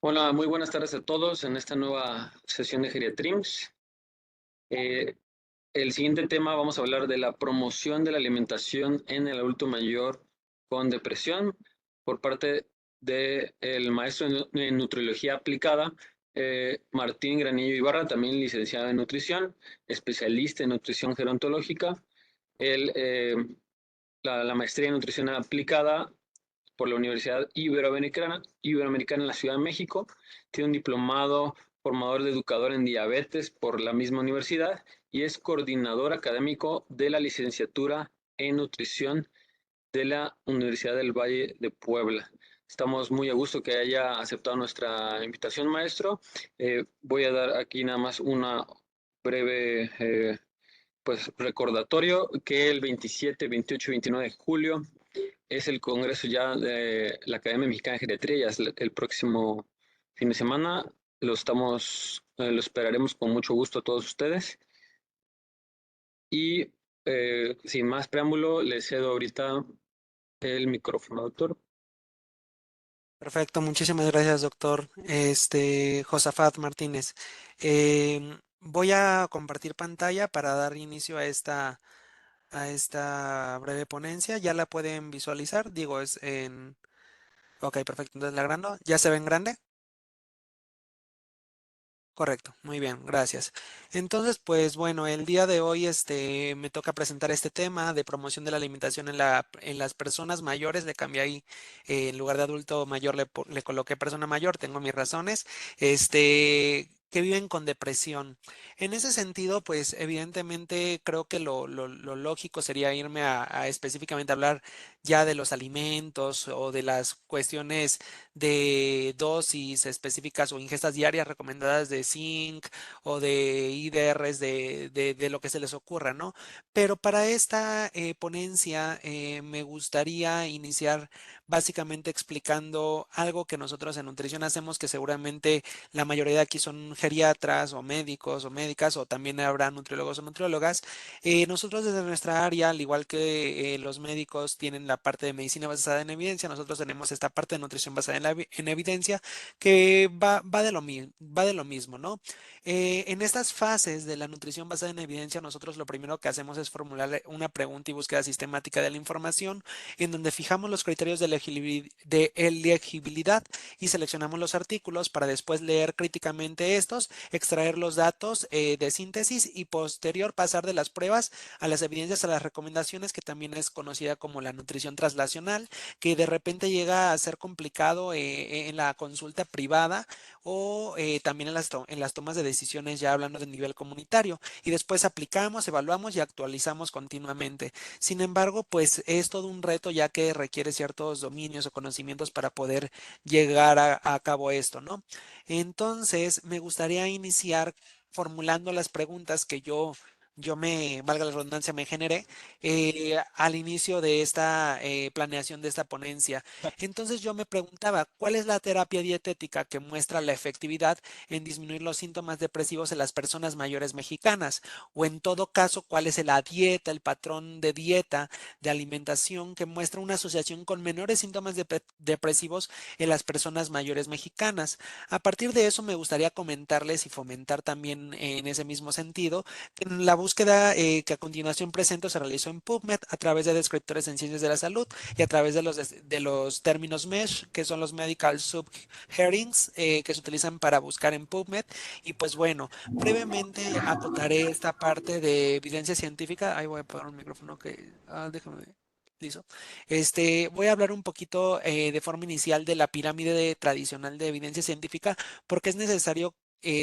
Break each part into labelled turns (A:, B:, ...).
A: Hola, muy buenas tardes a todos en esta nueva sesión de Geriatrims. Eh, el siguiente tema vamos a hablar de la promoción de la alimentación en el adulto mayor con depresión por parte del maestro en nutriología aplicada, Martín Granillo Ibarra, también licenciado en nutrición, especialista en nutrición gerontológica. Él, la maestría en nutrición aplicada por la Universidad Iberoamericana en la Ciudad de México. Tiene un diplomado formador de educador en diabetes por la misma universidad y es coordinador académico de la licenciatura en nutrición de la Universidad del Valle de Puebla. Estamos muy a gusto que haya aceptado nuestra invitación, maestro. Voy a dar aquí nada más una breve pues recordatorio que el 27, 28 y 29 de julio es el congreso ya de la Academia Mexicana de Geriatría, ya es el próximo fin de semana. Lo esperaremos con mucho gusto a todos ustedes. Y sin más preámbulo, le cedo ahorita el micrófono, doctor.
B: Perfecto, muchísimas gracias, doctor. Josafat Martínez. Voy a compartir pantalla para dar inicio a esta breve ponencia. Ya la pueden visualizar. Digo, Ok, perfecto. Entonces la agrando. ¿Ya se ve en grande? Correcto, muy bien, gracias. Entonces, pues bueno, el día de hoy me toca presentar este tema de promoción de la alimentación en las personas mayores. Le cambié ahí, en lugar de adulto mayor le coloqué persona mayor, tengo mis razones, que viven con depresión. En ese sentido, pues evidentemente creo que lo lógico sería irme a específicamente hablar ya de los alimentos o de las cuestiones de dosis específicas o ingestas diarias recomendadas de zinc o de IDRs de lo que se les ocurra, ¿no? Pero para esta ponencia me gustaría iniciar básicamente explicando algo que nosotros en nutrición hacemos, que seguramente la mayoría de aquí son geriatras o médicos o médicas, o también habrá nutriólogos o nutriólogas. Nosotros desde nuestra área, al igual que los médicos tienen la parte de medicina basada en evidencia, nosotros tenemos esta parte de nutrición basada en evidencia, que va de lo mismo, ¿no? En estas fases de la nutrición basada en evidencia, nosotros lo primero que hacemos es formular una pregunta y búsqueda sistemática de la información, en donde fijamos los criterios de elegibilidad y seleccionamos los artículos para después leer críticamente estos, extraer los datos de síntesis y posterior pasar de las pruebas a las evidencias, a las recomendaciones, que también es conocida como la nutrición translacional, que de repente llega a ser complicado en la consulta privada o también en las tomas de decisiones, ya hablando de nivel comunitario, y después aplicamos, evaluamos y actualizamos continuamente. Sin embargo, pues es todo un reto, ya que requiere ciertos dominios o conocimientos para poder llegar a cabo esto, ¿no? Entonces, me gustaría iniciar formulando las preguntas que valga la redundancia, me generé al inicio de esta planeación de esta ponencia. Entonces yo me preguntaba, ¿cuál es la terapia dietética que muestra la efectividad en disminuir los síntomas depresivos en las personas mayores mexicanas? O en todo caso, ¿cuál es la dieta, el patrón de dieta, de alimentación que muestra una asociación con menores síntomas depresivos en las personas mayores mexicanas? A partir de eso me gustaría comentarles y fomentar también en ese mismo sentido la búsqueda que a continuación presento se realizó en PubMed a través de descriptores en ciencias de la salud y a través de los términos MESH, que son los Medical Subheadings, que se utilizan para buscar en PubMed. Y pues bueno, brevemente acotaré esta parte de evidencia científica. Ahí voy a poner un micrófono déjame. Listo. Voy a hablar un poquito de forma inicial de la pirámide tradicional de evidencia científica, porque es necesario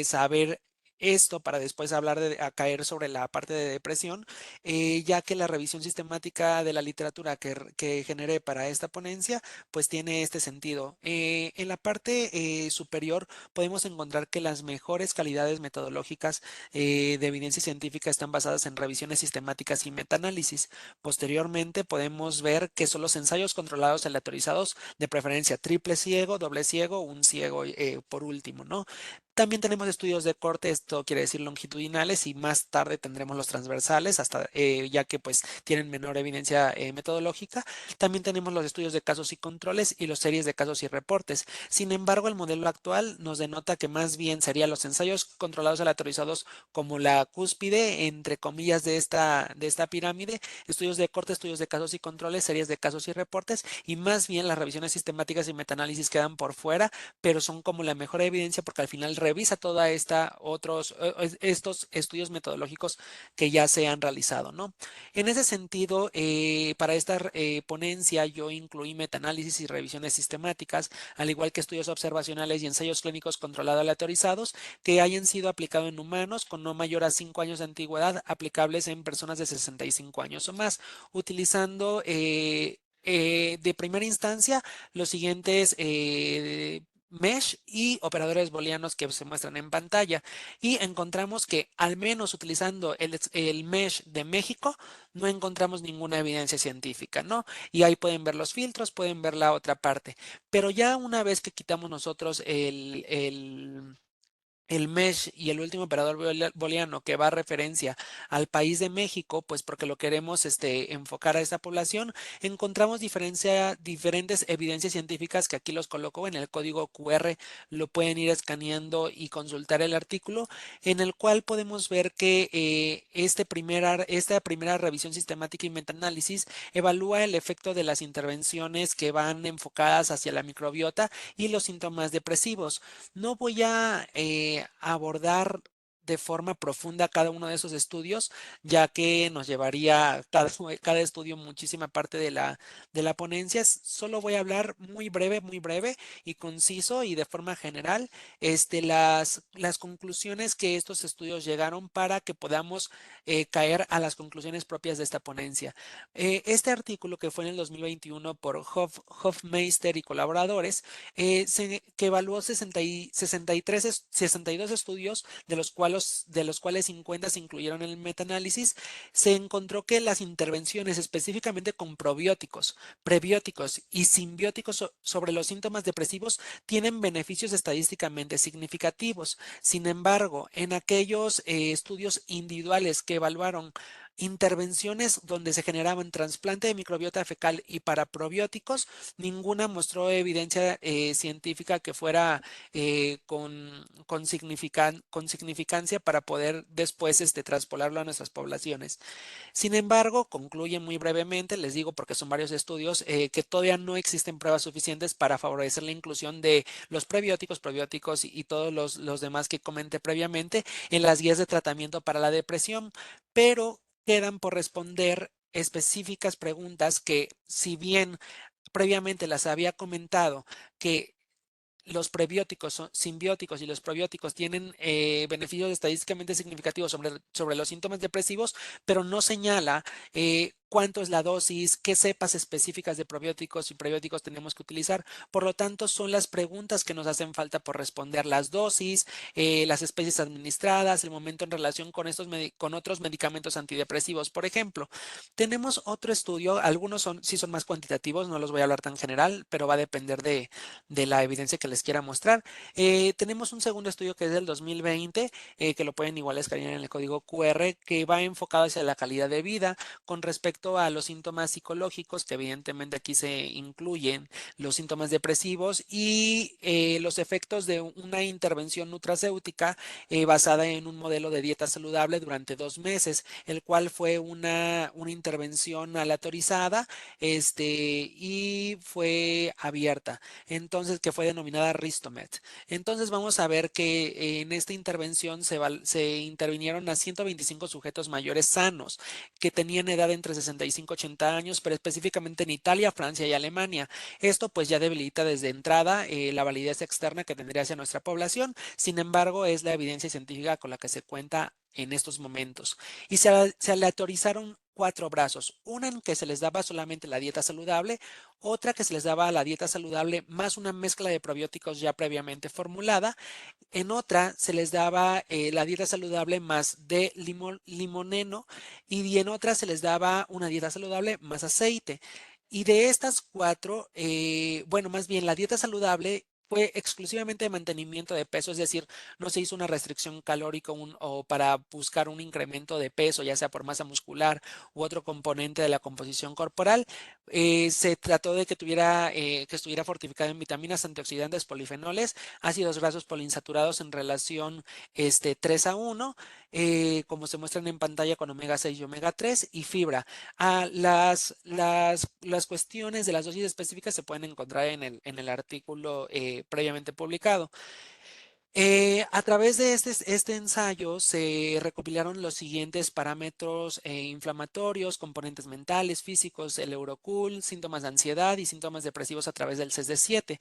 B: saber esto para después hablar a caer sobre la parte de depresión, ya que la revisión sistemática de la literatura que generé para esta ponencia, pues tiene este sentido. En la parte superior podemos encontrar que las mejores calidades metodológicas de evidencia científica están basadas en revisiones sistemáticas y metaanálisis. Posteriormente podemos ver que son los ensayos controlados aleatorizados, de preferencia triple ciego, doble ciego, un ciego por último, ¿no? También tenemos estudios de corte, esto quiere decir longitudinales, y más tarde tendremos los transversales, hasta ya que pues tienen menor evidencia metodológica. También tenemos los estudios de casos y controles y los series de casos y reportes. Sin embargo, el modelo actual nos denota que más bien serían los ensayos controlados aleatorizados como la cúspide, entre comillas, de esta pirámide, estudios de corte, estudios de casos y controles, series de casos y reportes, y más bien las revisiones sistemáticas y metaanálisis quedan por fuera, pero son como la mejor evidencia porque al final revisa toda esta estos estudios metodológicos que ya se han realizado, ¿no? En ese sentido, para esta ponencia yo incluí metaanálisis y revisiones sistemáticas, al igual que estudios observacionales y ensayos clínicos controlados aleatorizados que hayan sido aplicados en humanos con no mayor a 5 años de antigüedad, aplicables en personas de 65 años o más, utilizando de primera instancia los siguientes mesh y operadores booleanos que se muestran en pantalla, y encontramos que al menos utilizando el mesh de México no encontramos ninguna evidencia científica, ¿no? Y ahí pueden ver los filtros, pueden ver la otra parte, pero ya una vez que quitamos nosotros el mesh y el último operador booleano que va a referencia al país de México, pues porque lo queremos enfocar a esta población, encontramos diferentes evidencias científicas que aquí los coloco en el código QR, lo pueden ir escaneando y consultar el artículo, en el cual podemos ver que esta primera revisión sistemática y metaanálisis evalúa el efecto de las intervenciones que van enfocadas hacia la microbiota y los síntomas depresivos. No voy a abordar de forma profunda cada uno de esos estudios, ya que nos llevaría cada estudio muchísima parte de la ponencia. Solo voy a hablar muy breve y conciso y de forma general, las conclusiones que estos estudios llegaron para que podamos caer a las conclusiones propias de esta ponencia. Este artículo que fue en el 2021 por Hofmeister y colaboradores, que evaluó 62 estudios, de los cuales 50 se incluyeron en el metaanálisis, se encontró que las intervenciones específicamente con probióticos, prebióticos y simbióticos sobre los síntomas depresivos tienen beneficios estadísticamente significativos. Sin embargo, en aquellos estudios individuales que evaluaron intervenciones donde se generaban trasplante de microbiota fecal y para probióticos, ninguna mostró evidencia científica que fuera con significancia para poder después traspolarlo a nuestras poblaciones. Sin embargo, concluye muy brevemente, les digo porque son varios estudios, que todavía no existen pruebas suficientes para favorecer la inclusión de los prebióticos, probióticos y todos los demás que comenté previamente en las guías de tratamiento para la depresión, pero quedan por responder específicas preguntas que, si bien previamente las había comentado, que los prebióticos, simbióticos y los probióticos tienen beneficios estadísticamente significativos sobre los síntomas depresivos, pero no señala cuánto es la dosis, qué cepas específicas de probióticos y prebióticos tenemos que utilizar. Por lo tanto, son las preguntas que nos hacen falta por responder: las dosis, las especies administradas, el momento en relación con con otros medicamentos antidepresivos. Por ejemplo, tenemos otro estudio, algunos sí son más cuantitativos, no los voy a hablar tan general, pero va a depender de la evidencia que les quiera mostrar. Tenemos un segundo estudio que es del 2020, que lo pueden igual escanear en el código QR, que va enfocado hacia la calidad de vida con respecto a los síntomas psicológicos, que evidentemente aquí se incluyen los síntomas depresivos y los efectos de una intervención nutracéutica basada en un modelo de dieta saludable durante 2 meses, el cual fue una intervención aleatorizada, y fue abierta, entonces, que fue denominada Ristomet. Entonces vamos a ver que en esta intervención se intervinieron a 125 sujetos mayores sanos que tenían edad entre 65 y 80 años, pero específicamente en Italia, Francia y Alemania. Esto pues ya debilita desde entrada la validez externa que tendría hacia nuestra población. Sin embargo, es la evidencia científica con la que se cuenta en estos momentos. Y se aleatorizaron 4 brazos: una en que se les daba solamente la dieta saludable, otra que se les daba la dieta saludable más una mezcla de probióticos ya previamente formulada, en otra se les daba la dieta saludable más de limoneno, y en otra se les daba una dieta saludable más aceite. Y de estas 4, bueno, más bien la dieta saludable fue exclusivamente de mantenimiento de peso, es decir, no se hizo una restricción calórica o para buscar un incremento de peso, ya sea por masa muscular u otro componente de la composición corporal. Se trató de que que estuviera fortificado en vitaminas, antioxidantes, polifenoles, ácidos grasos poliinsaturados en relación 3:1, como se muestran en pantalla con omega 6 y omega 3 y fibra. Las cuestiones de las dosis específicas se pueden encontrar en el artículo previamente publicado. A través de este ensayo se recopilaron los siguientes parámetros inflamatorios, componentes mentales, físicos, el Eurocool, síntomas de ansiedad y síntomas depresivos a través del CES-D7,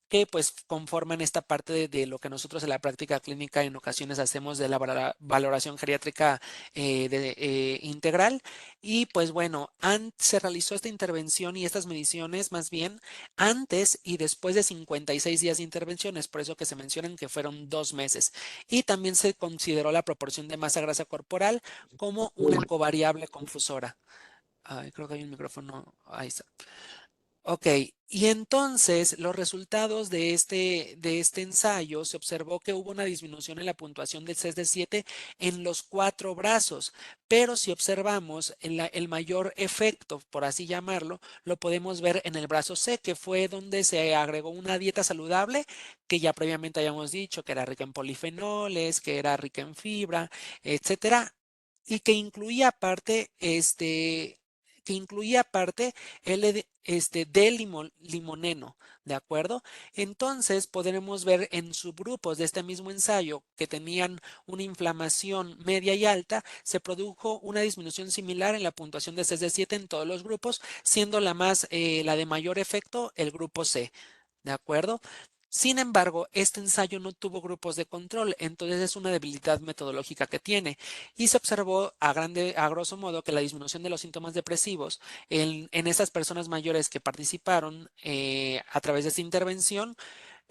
B: que pues conforman esta parte de lo que nosotros en la práctica clínica en ocasiones hacemos de la valoración geriátrica integral. Y pues bueno, se realizó esta intervención y estas mediciones más bien antes y después de 56 días de intervenciones, por eso que se mencionan que fueron 2 meses. Y también se consideró la proporción de masa grasa corporal como una covariable confusora. Ay, creo que hay un micrófono. Ahí está. Ok, y entonces los resultados de este ensayo se observó que hubo una disminución en la puntuación del CES de 7 en los 4 brazos, pero si observamos el mayor efecto, por así llamarlo, lo podemos ver en el brazo C, que fue donde se agregó una dieta saludable, que ya previamente habíamos dicho que era rica en polifenoles, que era rica en fibra, etcétera, y que incluía aparte limoneno, ¿de acuerdo? Entonces podremos ver en subgrupos de este mismo ensayo que tenían una inflamación media y alta, se produjo una disminución similar en la puntuación de 6 de 7 en todos los grupos, siendo la de mayor efecto el grupo C. ¿De acuerdo? Sin embargo, este ensayo no tuvo grupos de control, entonces es una debilidad metodológica que tiene. Y se observó a grosso modo que la disminución de los síntomas depresivos en estas personas mayores que participaron a través de esta intervención,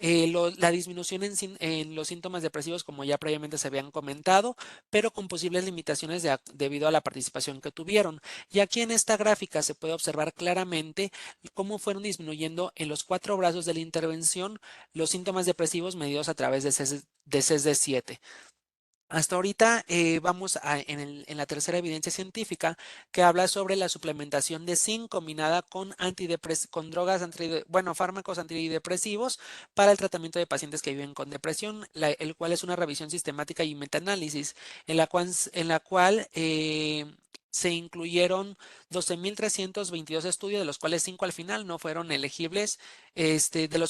B: la disminución en los síntomas depresivos, como ya previamente se habían comentado, pero con posibles limitaciones debido a la participación que tuvieron. Y aquí en esta gráfica se puede observar claramente cómo fueron disminuyendo en los 4 brazos de la intervención los síntomas depresivos medidos a través de CES-D7. Hasta ahorita vamos en la tercera evidencia científica que habla sobre la suplementación de zinc combinada con drogas, bueno, fármacos antidepresivos para el tratamiento de pacientes que viven con depresión, el cual es una revisión sistemática y metaanálisis en la cual se incluyeron 12.322 estudios, de los cuales 5 al final no fueron elegibles,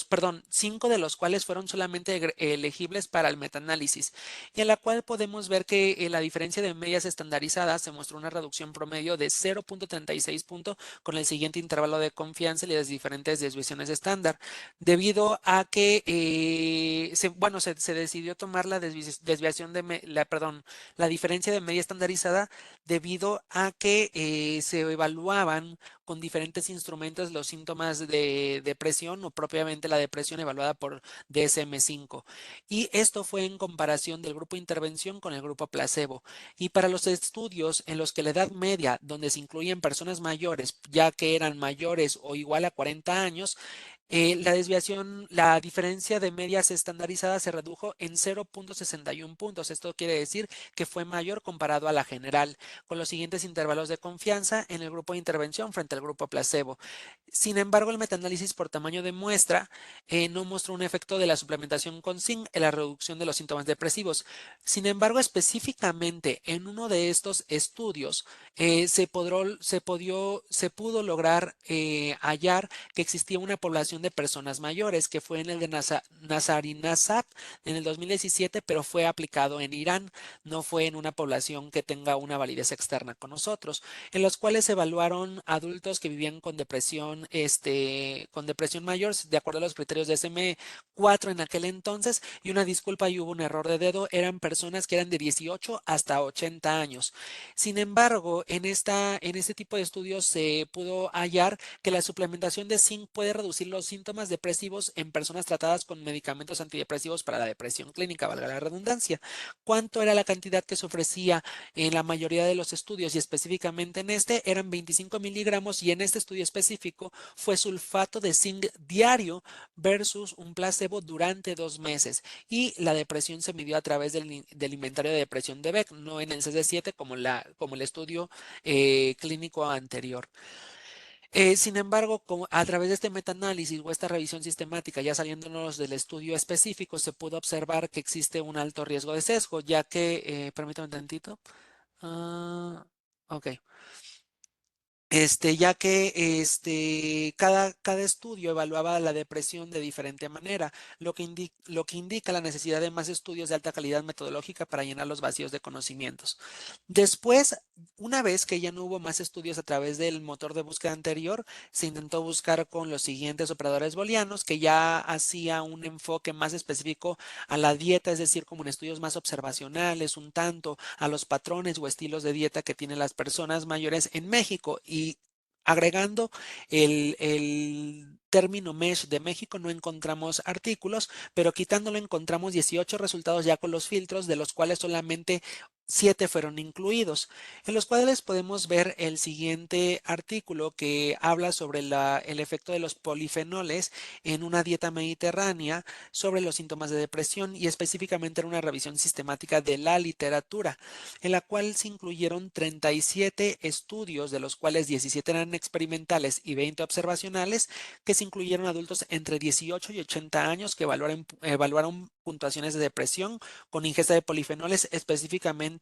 B: perdón, 5 de los cuales fueron solamente elegibles para el metaanálisis, y en la cual podemos ver que la diferencia de medias estandarizadas se mostró una reducción promedio de 0.36 puntos con el siguiente intervalo de confianza y las diferentes desviaciones estándar, debido a que se decidió tomar la desviación perdón, la diferencia de media estandarizada debido a que se evaluaban con diferentes instrumentos los síntomas de depresión o propiamente la depresión evaluada por DSM-5. Y esto fue en comparación del grupo intervención con el grupo placebo. Y para los estudios en los que la edad media, donde se incluyen personas mayores, ya que eran mayores o igual a 40 años, la diferencia de medias estandarizadas se redujo en 0.61 puntos. Esto quiere decir que fue mayor comparado a la general, con los siguientes intervalos de confianza en el grupo de intervención frente al grupo placebo. Sin embargo, el metaanálisis por tamaño de muestra no mostró un efecto de la suplementación con zinc en la reducción de los síntomas depresivos. Sin embargo, específicamente en uno de estos estudios se pudo lograr hallar que existía una población de personas mayores, que fue en el de Nazarinazad en el 2017, pero fue aplicado en Irán, no fue en una población que tenga una validez externa con nosotros, en los cuales se evaluaron adultos que vivían con depresión mayor, de acuerdo a los criterios de SM4 en aquel entonces, y una disculpa, y hubo un error de dedo, eran personas que eran de 18 hasta 80 años. Sin embargo, en este tipo de estudios se pudo hallar que la suplementación de zinc puede reducir los síntomas depresivos en personas tratadas con medicamentos antidepresivos para la depresión clínica, valga la redundancia. ¿Cuánto era la cantidad que se ofrecía en la mayoría de los estudios y específicamente en este? Eran 25 miligramos y en este estudio específico fue sulfato de zinc diario versus un placebo durante 2 meses. Y la depresión se midió a través del inventario de depresión de Beck, no en el CSS7 como el estudio clínico anterior. Sin embargo, a través de este metaanálisis o esta revisión sistemática, ya saliéndonos del estudio específico, se pudo observar que existe un alto riesgo de sesgo, ya que, permítame un tantito. Ok. Ya que cada estudio evaluaba la depresión de diferente manera, lo que indica la necesidad de más estudios de alta calidad metodológica para llenar los vacíos de conocimientos. Después, una vez que ya no hubo más estudios a través del motor de búsqueda anterior, se intentó buscar con los siguientes operadores booleanos, que ya hacía un enfoque más específico a la dieta, es decir, como en estudios más observacionales, un tanto a los patrones o estilos de dieta que tienen las personas mayores en México. Y agregando el término MESH de México no encontramos artículos, pero quitándolo encontramos 18 resultados ya con los filtros, de los cuales solamente 7 fueron incluidos, en los cuales podemos ver el siguiente artículo que habla sobre el efecto de los polifenoles en una dieta mediterránea sobre los síntomas de depresión y específicamente en una revisión sistemática de la literatura, en la cual se incluyeron 37 estudios, de los cuales 17 eran experimentales y 20 observacionales, que se incluyeron adultos entre 18 y 80 años que evaluaron puntuaciones de depresión con ingesta de polifenoles, específicamente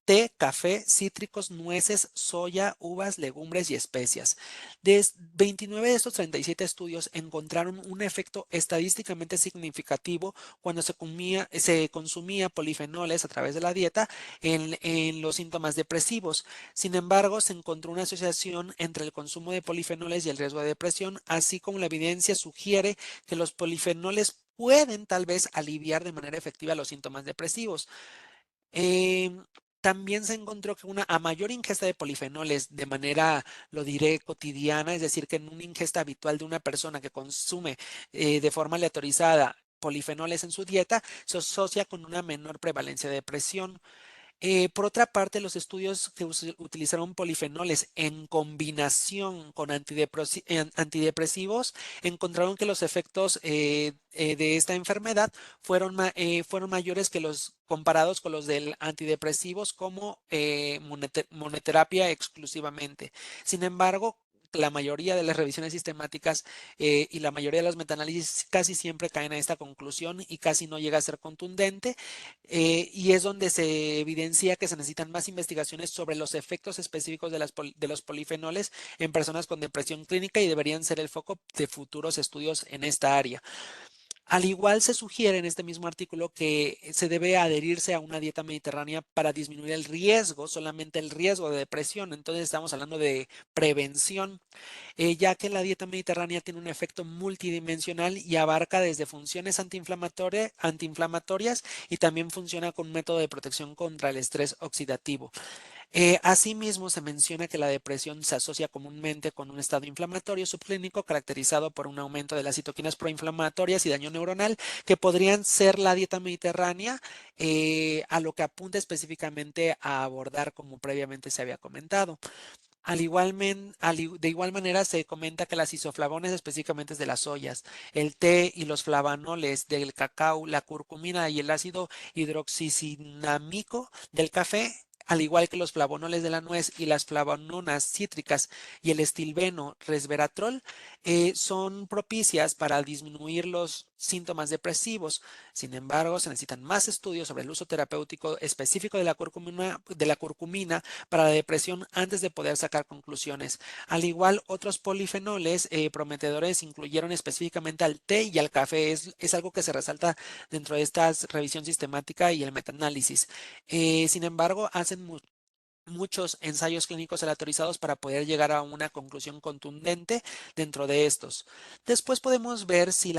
B: té, café, cítricos, nueces, soya, uvas, legumbres y especias. De 29 de estos 37 estudios encontraron un efecto estadísticamente significativo cuando se consumía polifenoles a través de la dieta en los síntomas depresivos. Sin embargo, se encontró una asociación entre el consumo de polifenoles y el riesgo de depresión, así como la evidencia sugiere que los polifenoles pueden tal vez aliviar de manera efectiva los síntomas depresivos. Em, También se encontró que a mayor ingesta de polifenoles de manera, lo diré, cotidiana, es decir, que en una ingesta habitual de una persona que consume de forma aleatorizada polifenoles en su dieta, se asocia con una menor prevalencia de depresión. Por otra parte, los estudios que utilizaron polifenoles en combinación con antidepresivos encontraron que los efectos de esta enfermedad fueron mayores que los comparados con los del antidepresivos como monoterapia exclusivamente. Sin embargo, la mayoría de las revisiones sistemáticas y la mayoría de los metaanálisis casi siempre caen a esta conclusión y casi no llega a ser contundente, y es donde se evidencia que se necesitan más investigaciones sobre los efectos específicos de los polifenoles en personas con depresión clínica y deberían ser el foco de futuros estudios en esta área. Al igual se sugiere en este mismo artículo que se debe adherirse a una dieta mediterránea para disminuir el riesgo, solamente el riesgo de depresión. Entonces estamos hablando de prevención, ya que la dieta mediterránea tiene un efecto multidimensional y abarca desde funciones antiinflamatorias y también funciona con un método de protección contra el estrés oxidativo. Asimismo, se menciona que la depresión se asocia comúnmente con un estado inflamatorio subclínico caracterizado por un aumento de las citoquinas proinflamatorias y daño neuronal, que podrían ser la dieta mediterránea, a lo que apunta específicamente a abordar, como previamente se había comentado. De igual manera, se comenta que las isoflavones, específicamente de las soyas, el té y los flavanoles del cacao, la curcumina y el ácido hidroxicinámico del café, al igual que los flavonoles de la nuez y las flavononas cítricas y el estilbeno resveratrol, son propicias para disminuir los síntomas depresivos. Sin embargo, se necesitan más estudios sobre el uso terapéutico específico de la curcumina para la depresión antes de poder sacar conclusiones. Al igual, otros polifenoles prometedores incluyeron específicamente al té y al café. Es algo que se resalta dentro de esta revisión sistemática y el metaanálisis. Sin embargo, hacen muchos ensayos clínicos aleatorizados para poder llegar a una conclusión contundente dentro de estos. Después podemos ver si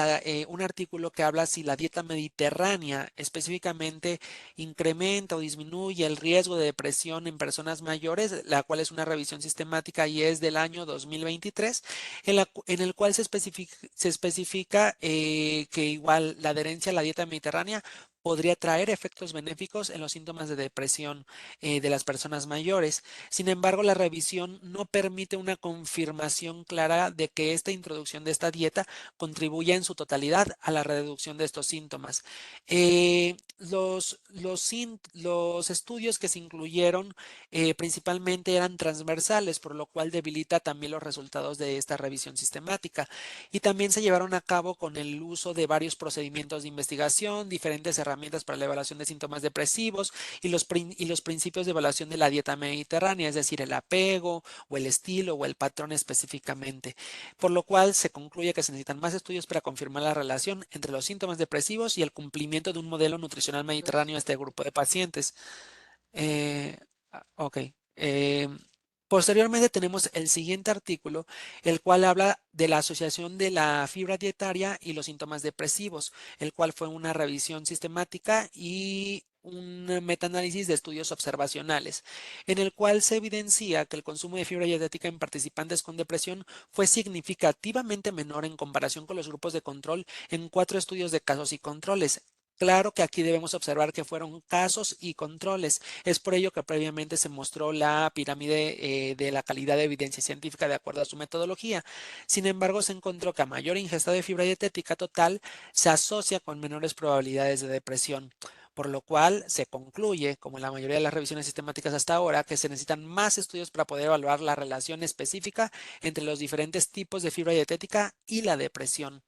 B: un artículo que habla si la dieta mediterránea específicamente incrementa o disminuye el riesgo de depresión en personas mayores, la cual es una revisión sistemática y es del año 2023, en el cual se especifica que igual la adherencia a la dieta mediterránea podría traer efectos benéficos en los síntomas de depresión de las personas mayores. Sin embargo, la revisión no permite una confirmación clara de que esta introducción de esta dieta contribuya en su totalidad a la reducción de estos síntomas. Los estudios que se incluyeron principalmente eran transversales, por lo cual debilita también los resultados de esta revisión sistemática. Y también se llevaron a cabo con el uso de varios procedimientos de investigación, diferentes herramientas para la evaluación de síntomas depresivos y los principios de evaluación de la dieta mediterránea, es decir, el apego o el estilo o el patrón específicamente, por lo cual se concluye que se necesitan más estudios para confirmar la relación entre los síntomas depresivos y el cumplimiento de un modelo nutricional mediterráneo a este grupo de pacientes. Eh, ok. Eh, Posteriormente tenemos el siguiente artículo, el cual habla de la asociación de la fibra dietaria y los síntomas depresivos, el cual fue una revisión sistemática y un metaanálisis de estudios observacionales, en el cual se evidencia que el consumo de fibra dietética en participantes con depresión fue significativamente menor en comparación con los grupos de control en 4 estudios de casos y controles. Claro que aquí debemos observar que fueron casos y controles. Es por ello que previamente se mostró la pirámide de la calidad de evidencia científica de acuerdo a su metodología. Sin embargo, se encontró que a mayor ingesta de fibra dietética total se asocia con menores probabilidades de depresión, por lo cual se concluye, como en la mayoría de las revisiones sistemáticas hasta ahora, que se necesitan más estudios para poder evaluar la relación específica entre los diferentes tipos de fibra dietética y la depresión.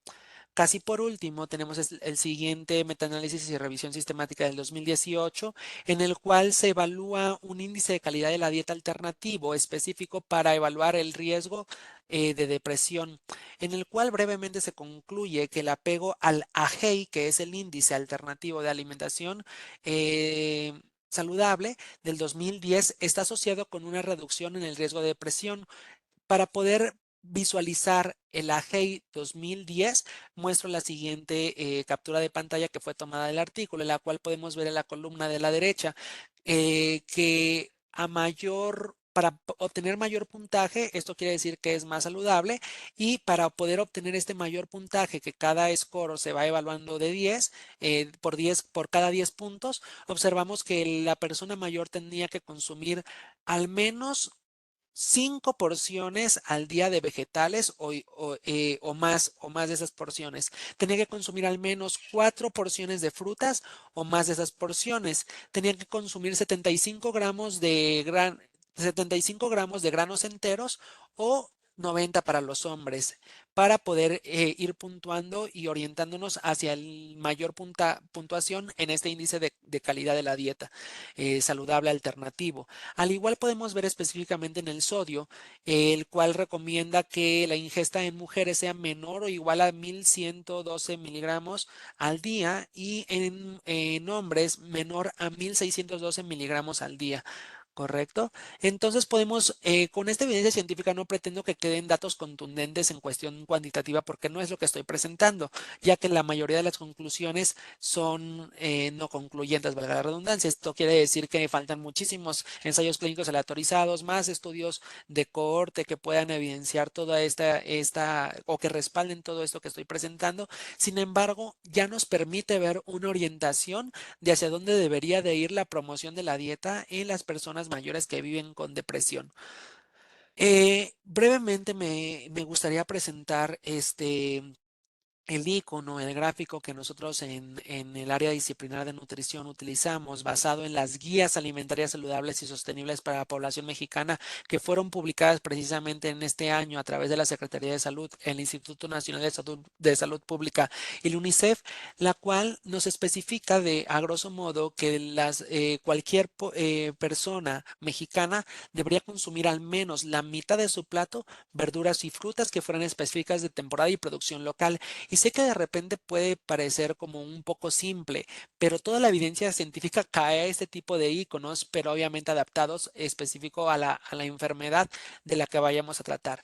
B: Casi por último, tenemos el siguiente metaanálisis y revisión sistemática del 2018, en el cual se evalúa un índice de calidad de la dieta alternativo específico para evaluar el riesgo de depresión, en el cual brevemente se concluye que el apego al AGEI, que es el índice alternativo de alimentación, saludable del 2010 está asociado con una reducción en el riesgo de depresión. Para poder visualizar el AGEI 2010, muestro la siguiente captura de pantalla que fue tomada del artículo, en la cual podemos ver en la columna de la derecha que para obtener mayor puntaje, esto quiere decir que es más saludable, y para poder obtener este mayor puntaje, que cada score se va evaluando de 10, por cada 10 puntos, observamos que la persona mayor tenía que consumir al menos 5 porciones al día de vegetales o más de esas porciones. Tenía que consumir al menos 4 porciones de frutas o más de esas porciones. Tenía que consumir 75 gramos de granos enteros o 90 para los hombres, para poder ir puntuando y orientándonos hacia el mayor puntuación en este índice de calidad de la dieta saludable alternativo. Al igual podemos ver específicamente en el sodio, el cual recomienda que la ingesta en mujeres sea menor o igual a 1112 miligramos al día y en hombres menor a 1612 miligramos al día. ¿Correcto? Entonces podemos, con esta evidencia científica no pretendo que queden datos contundentes en cuestión cuantitativa porque no es lo que estoy presentando, ya que la mayoría de las conclusiones son no concluyentes, valga la redundancia. Esto quiere decir que faltan muchísimos ensayos clínicos aleatorizados, más estudios de cohorte que puedan evidenciar toda esta o que respalden todo esto que estoy presentando. Sin embargo, ya nos permite ver una orientación de hacia dónde debería de ir la promoción de la dieta en las personas mayores que viven con depresión. Brevemente me gustaría presentar el icono, el gráfico que nosotros en el área disciplinar de nutrición utilizamos, basado en las guías alimentarias saludables y sostenibles para la población mexicana, que fueron publicadas precisamente en este año a través de la Secretaría de Salud, el Instituto Nacional de Salud Pública y el UNICEF, la cual nos especifica a grosso modo que cualquier persona mexicana debería consumir al menos la mitad de su plato verduras y frutas que fueran específicas de temporada y producción local, y sé que de repente puede parecer como un poco simple, pero toda la evidencia científica cae a este tipo de iconos, pero obviamente adaptados específico a la enfermedad de la que vayamos a tratar.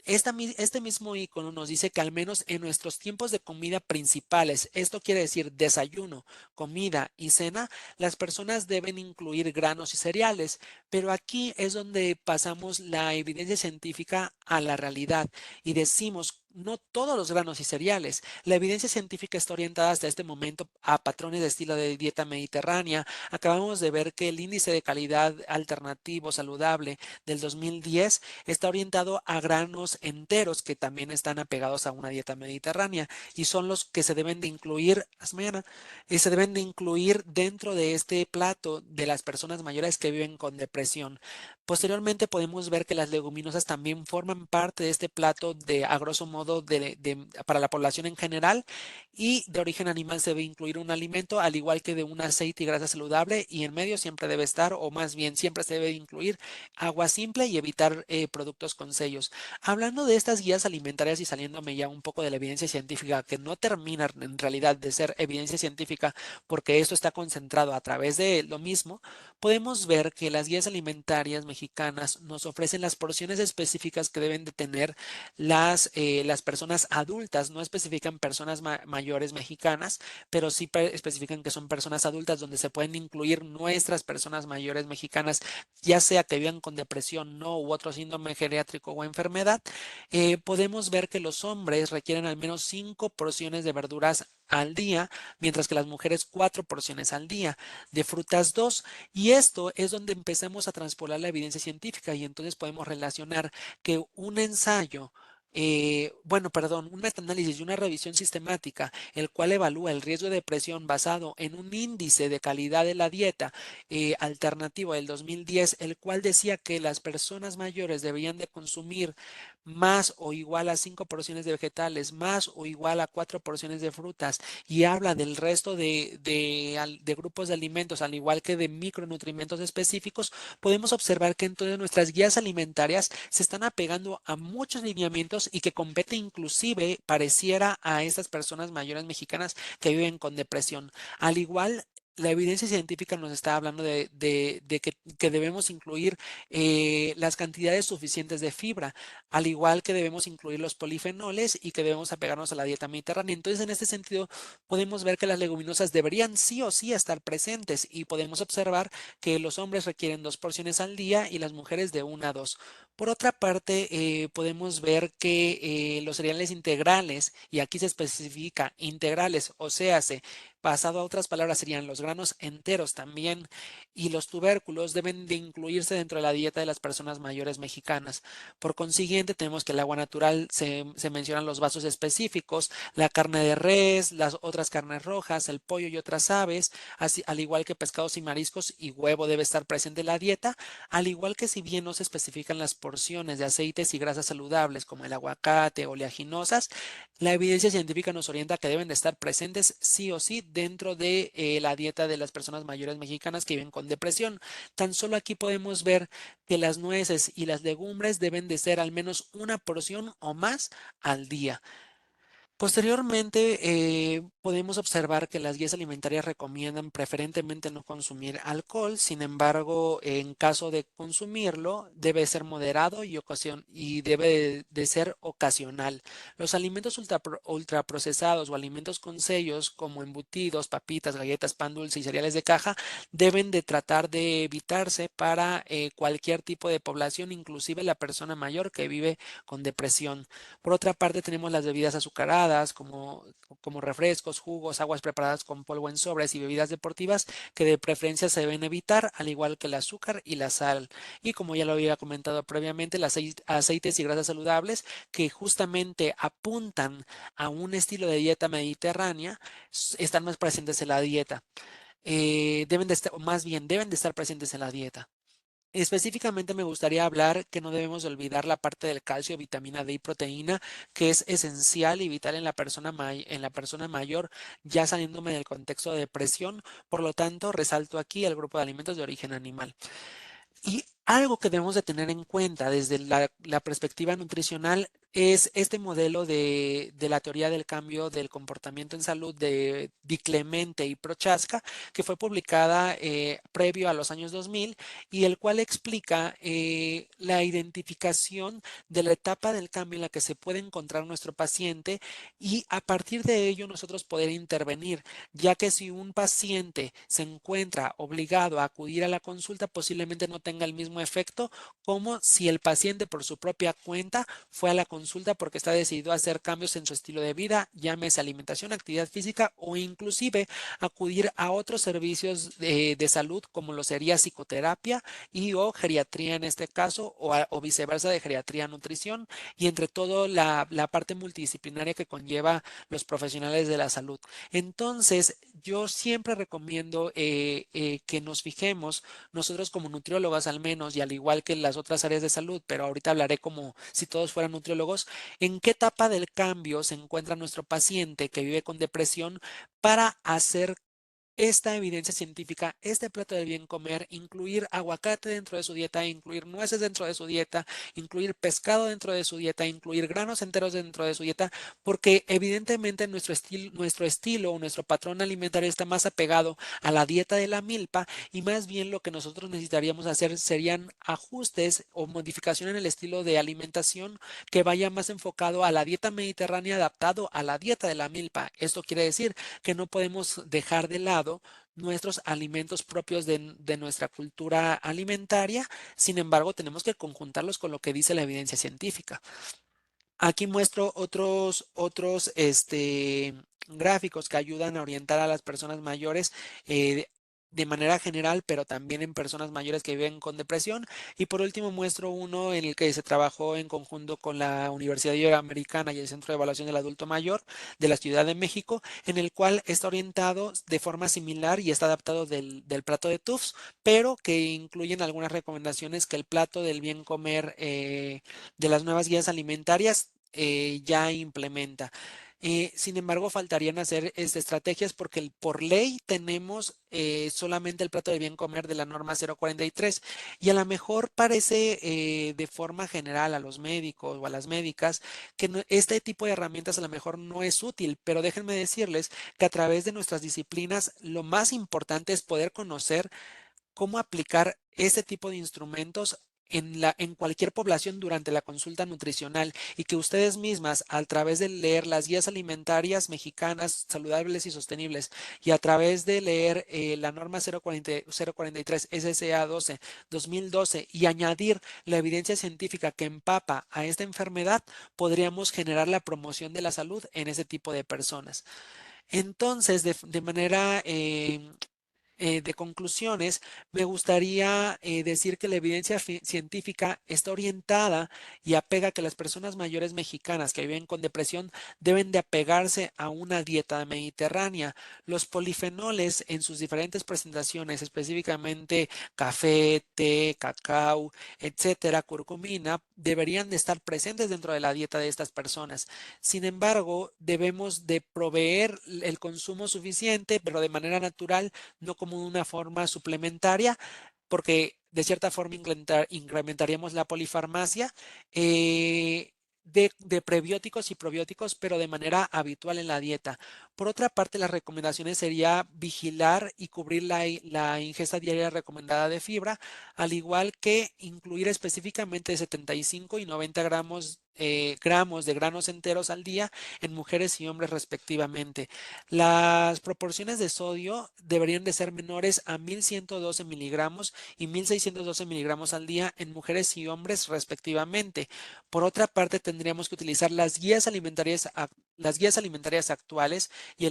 B: Este mismo icono nos dice que al menos en nuestros tiempos de comida principales, esto quiere decir desayuno, comida y cena, las personas deben incluir granos y cereales, pero aquí es donde pasamos la evidencia científica a la realidad y decimos no todos los granos y cereales. La evidencia científica está orientada hasta este momento a patrones de estilo de dieta mediterránea. Acabamos de ver que el índice de calidad alternativo saludable del 2010 está orientado a granos enteros que también están apegados a una dieta mediterránea y son los que se deben de incluir, hasta mañana, se deben de incluir dentro de este plato de las personas mayores que viven con depresión. Posteriormente podemos ver que las leguminosas también forman parte de este plato de, a grosso modo, para la población en general y de origen animal se debe incluir un alimento al igual que de un aceite y grasa saludable y en medio siempre debe estar, o más bien siempre se debe incluir agua simple y evitar productos con sellos. Hablando de estas guías alimentarias y saliéndome ya un poco de la evidencia científica, que no termina en realidad de ser evidencia científica porque esto está concentrado a través de lo mismo, podemos ver que las guías alimentarias mexicanas nos ofrecen las porciones específicas que deben de tener las personas adultas, no especifican personas mayores mexicanas, pero sí especifican que son personas adultas donde se pueden incluir nuestras personas mayores mexicanas, ya sea que vivan con depresión, no, u otro síndrome geriátrico o enfermedad. Podemos ver que los hombres requieren al menos 5 porciones de verduras al día, mientras que las mujeres 4 porciones al día, de frutas 2. Y esto es donde empezamos a transpolar la evidencia científica y entonces podemos relacionar que un ensayo, bueno, perdón, un metaanálisis y una revisión sistemática, el cual evalúa el riesgo de depresión basado en un índice de calidad de la dieta alternativo del 2010, el cual decía que las personas mayores deberían de consumir más o igual a 5 porciones de vegetales, más o igual a 4 porciones de frutas, y habla del resto de grupos de alimentos, al igual que de micronutrientes específicos, podemos observar que entonces nuestras guías alimentarias se están apegando a muchos lineamientos y que compete inclusive pareciera a estas personas mayores mexicanas que viven con depresión. Al igual, la evidencia científica nos está hablando que debemos incluir las cantidades suficientes de fibra, al igual que debemos incluir los polifenoles y que debemos apegarnos a la dieta mediterránea. Entonces, en este sentido, podemos ver que las leguminosas deberían sí o sí estar presentes y podemos observar que los hombres requieren 2 porciones al día y las mujeres de 1 a 2. Por otra parte, podemos ver que los cereales integrales, y aquí se especifica integrales, o sea, pasado a otras palabras serían los granos enteros también, y los tubérculos deben de incluirse dentro de la dieta de las personas mayores mexicanas. Por consiguiente, tenemos que el agua natural se mencionan los vasos específicos, la carne de res, las otras carnes rojas, el pollo y otras aves, así, al igual que pescados y mariscos y huevo debe estar presente en la dieta, al igual que si bien no se especifican las porciones de aceites y grasas saludables como el aguacate, oleaginosas, la evidencia científica nos orienta a que deben de estar presentes sí o sí dentro de la dieta de las personas mayores mexicanas que viven con depresión. Tan solo aquí podemos ver que las nueces y las legumbres deben de ser al menos 1 porción o más al día. Posteriormente, podemos observar que las guías alimentarias recomiendan preferentemente no consumir alcohol. Sin embargo, en caso de consumirlo, debe ser moderado y debe de ser ocasional. Los alimentos ultraprocesados o alimentos con sellos como embutidos, papitas, galletas, pan dulce y cereales de caja deben de tratar de evitarse para cualquier tipo de población, inclusive la persona mayor que vive con depresión. Por otra parte, tenemos las bebidas azucaradas como refrescos, jugos, aguas preparadas con polvo en sobres y bebidas deportivas que de preferencia se deben evitar, al igual que el azúcar y la sal. Y como ya lo había comentado previamente, las aceites y grasas saludables que justamente apuntan a un estilo de dieta mediterránea están más presentes en la dieta. Deben de estar, o más bien, deben de estar presentes en la dieta. Específicamente me gustaría hablar que no debemos olvidar la parte del calcio, vitamina D y proteína, que es esencial y vital en la persona mayor, ya saliéndome del contexto de depresión. Por lo tanto, resalto aquí el grupo de alimentos de origen animal. Y algo que debemos de tener en cuenta desde la perspectiva nutricional, es este modelo de la teoría del cambio del comportamiento en salud de Di Clemente y Prochaska, que fue publicada previo a los años 2000 y el cual explica la identificación de la etapa del cambio en la que se puede encontrar nuestro paciente y a partir de ello nosotros poder intervenir, ya que si un paciente se encuentra obligado a acudir a la consulta, posiblemente no tenga el mismo efecto como si el paciente por su propia cuenta fue a la consulta porque está decidido a hacer cambios en su estilo de vida, llámese alimentación, actividad física o inclusive acudir a otros servicios de salud como lo sería psicoterapia y o geriatría en este caso o viceversa de geriatría a nutrición y entre todo la parte multidisciplinaria que conlleva los profesionales de la salud. Entonces, yo siempre recomiendo que nos fijemos nosotros como nutriólogas al menos y al igual que las otras áreas de salud, pero ahorita hablaré como si todos fueran nutriólogos, en qué etapa del cambio se encuentra nuestro paciente que vive con depresión para hacer esta evidencia científica, este plato del bien comer, incluir aguacate dentro de su dieta, incluir nueces dentro de su dieta, incluir pescado dentro de su dieta, incluir granos enteros dentro de su dieta, porque evidentemente nuestro estilo o nuestro patrón alimentario está más apegado a la dieta de la milpa y más bien lo que nosotros necesitaríamos hacer serían ajustes o modificación en el estilo de alimentación que vaya más enfocado a la dieta mediterránea adaptado a la dieta de la milpa. Esto quiere decir que no podemos dejar de lado nuestros alimentos propios de nuestra cultura alimentaria, sin embargo, tenemos que conjuntarlos con lo que dice la evidencia científica. Aquí muestro otros gráficos que ayudan a orientar a las personas mayores de manera general, pero también en personas mayores que viven con depresión. Y por último muestro uno en el que se trabajó en conjunto con la Universidad Iberoamericana y el Centro de Evaluación del Adulto Mayor de la Ciudad de México, en el cual está orientado de forma similar y está adaptado del plato de TUFS, pero que incluyen algunas recomendaciones que el plato del bien comer de las nuevas guías alimentarias ya implementa. Sin embargo, faltarían hacer estrategias porque por ley tenemos solamente el plato de bien comer de la norma 043 y a lo mejor parece de forma general a los médicos o a las médicas que este tipo de herramientas a lo mejor no es útil, pero déjenme decirles que a través de nuestras disciplinas lo más importante es poder conocer cómo aplicar este tipo de instrumentos en cualquier población durante la consulta nutricional y que ustedes mismas, a través de leer las guías alimentarias mexicanas saludables y sostenibles y a través de leer la norma 043 SSA 12 2012 y añadir la evidencia científica que empapa a esta enfermedad, podríamos generar la promoción de la salud en ese tipo de personas. Entonces, de manera de conclusiones, me gustaría decir que la evidencia científica está orientada y apega a que las personas mayores mexicanas que viven con depresión deben de apegarse a una dieta mediterránea. Los polifenoles en sus diferentes presentaciones, específicamente café, té, cacao, etcétera, curcumina, deberían de estar presentes dentro de la dieta de estas personas. Sin embargo, debemos de proveer el consumo suficiente, pero de manera natural, no como una forma suplementaria, porque de cierta forma incrementaríamos la polifarmacia de prebióticos y probióticos, pero de manera habitual en la dieta. Por otra parte, las recomendaciones sería vigilar y cubrir la ingesta diaria recomendada de fibra, al igual que incluir específicamente 75 y 90 gramos de granos enteros al día en mujeres y hombres respectivamente. Las proporciones de sodio deberían de ser menores a 1112 miligramos y 1612 miligramos al día en mujeres y hombres respectivamente. Por otra parte, tendríamos que utilizar las guías alimentarias actuales y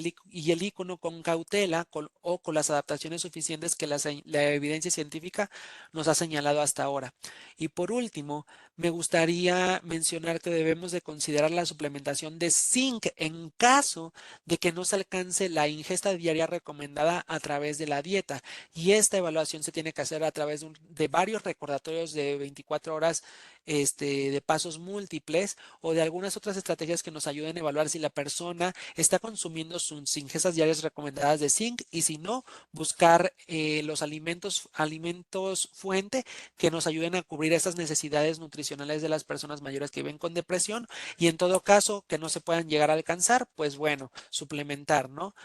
B: el icono con cautela o con las adaptaciones suficientes que la evidencia científica nos ha señalado hasta ahora. Y por último, me gustaría mencionar que debemos de considerar la suplementación de zinc en caso de que no se alcance la ingesta diaria recomendada a través de la dieta. Y esta evaluación se tiene que hacer a través de varios recordatorios de 24 horas de pasos múltiples o de algunas otras estrategias que nos ayuden a evaluar si la persona está consumiendo sus ingestas diarias recomendadas de zinc y si no, buscar los alimentos fuente que nos ayuden a cubrir esas necesidades nutricionales de las personas mayores que viven con depresión y en todo caso que no se puedan llegar a alcanzar, pues bueno, suplementar, ¿no?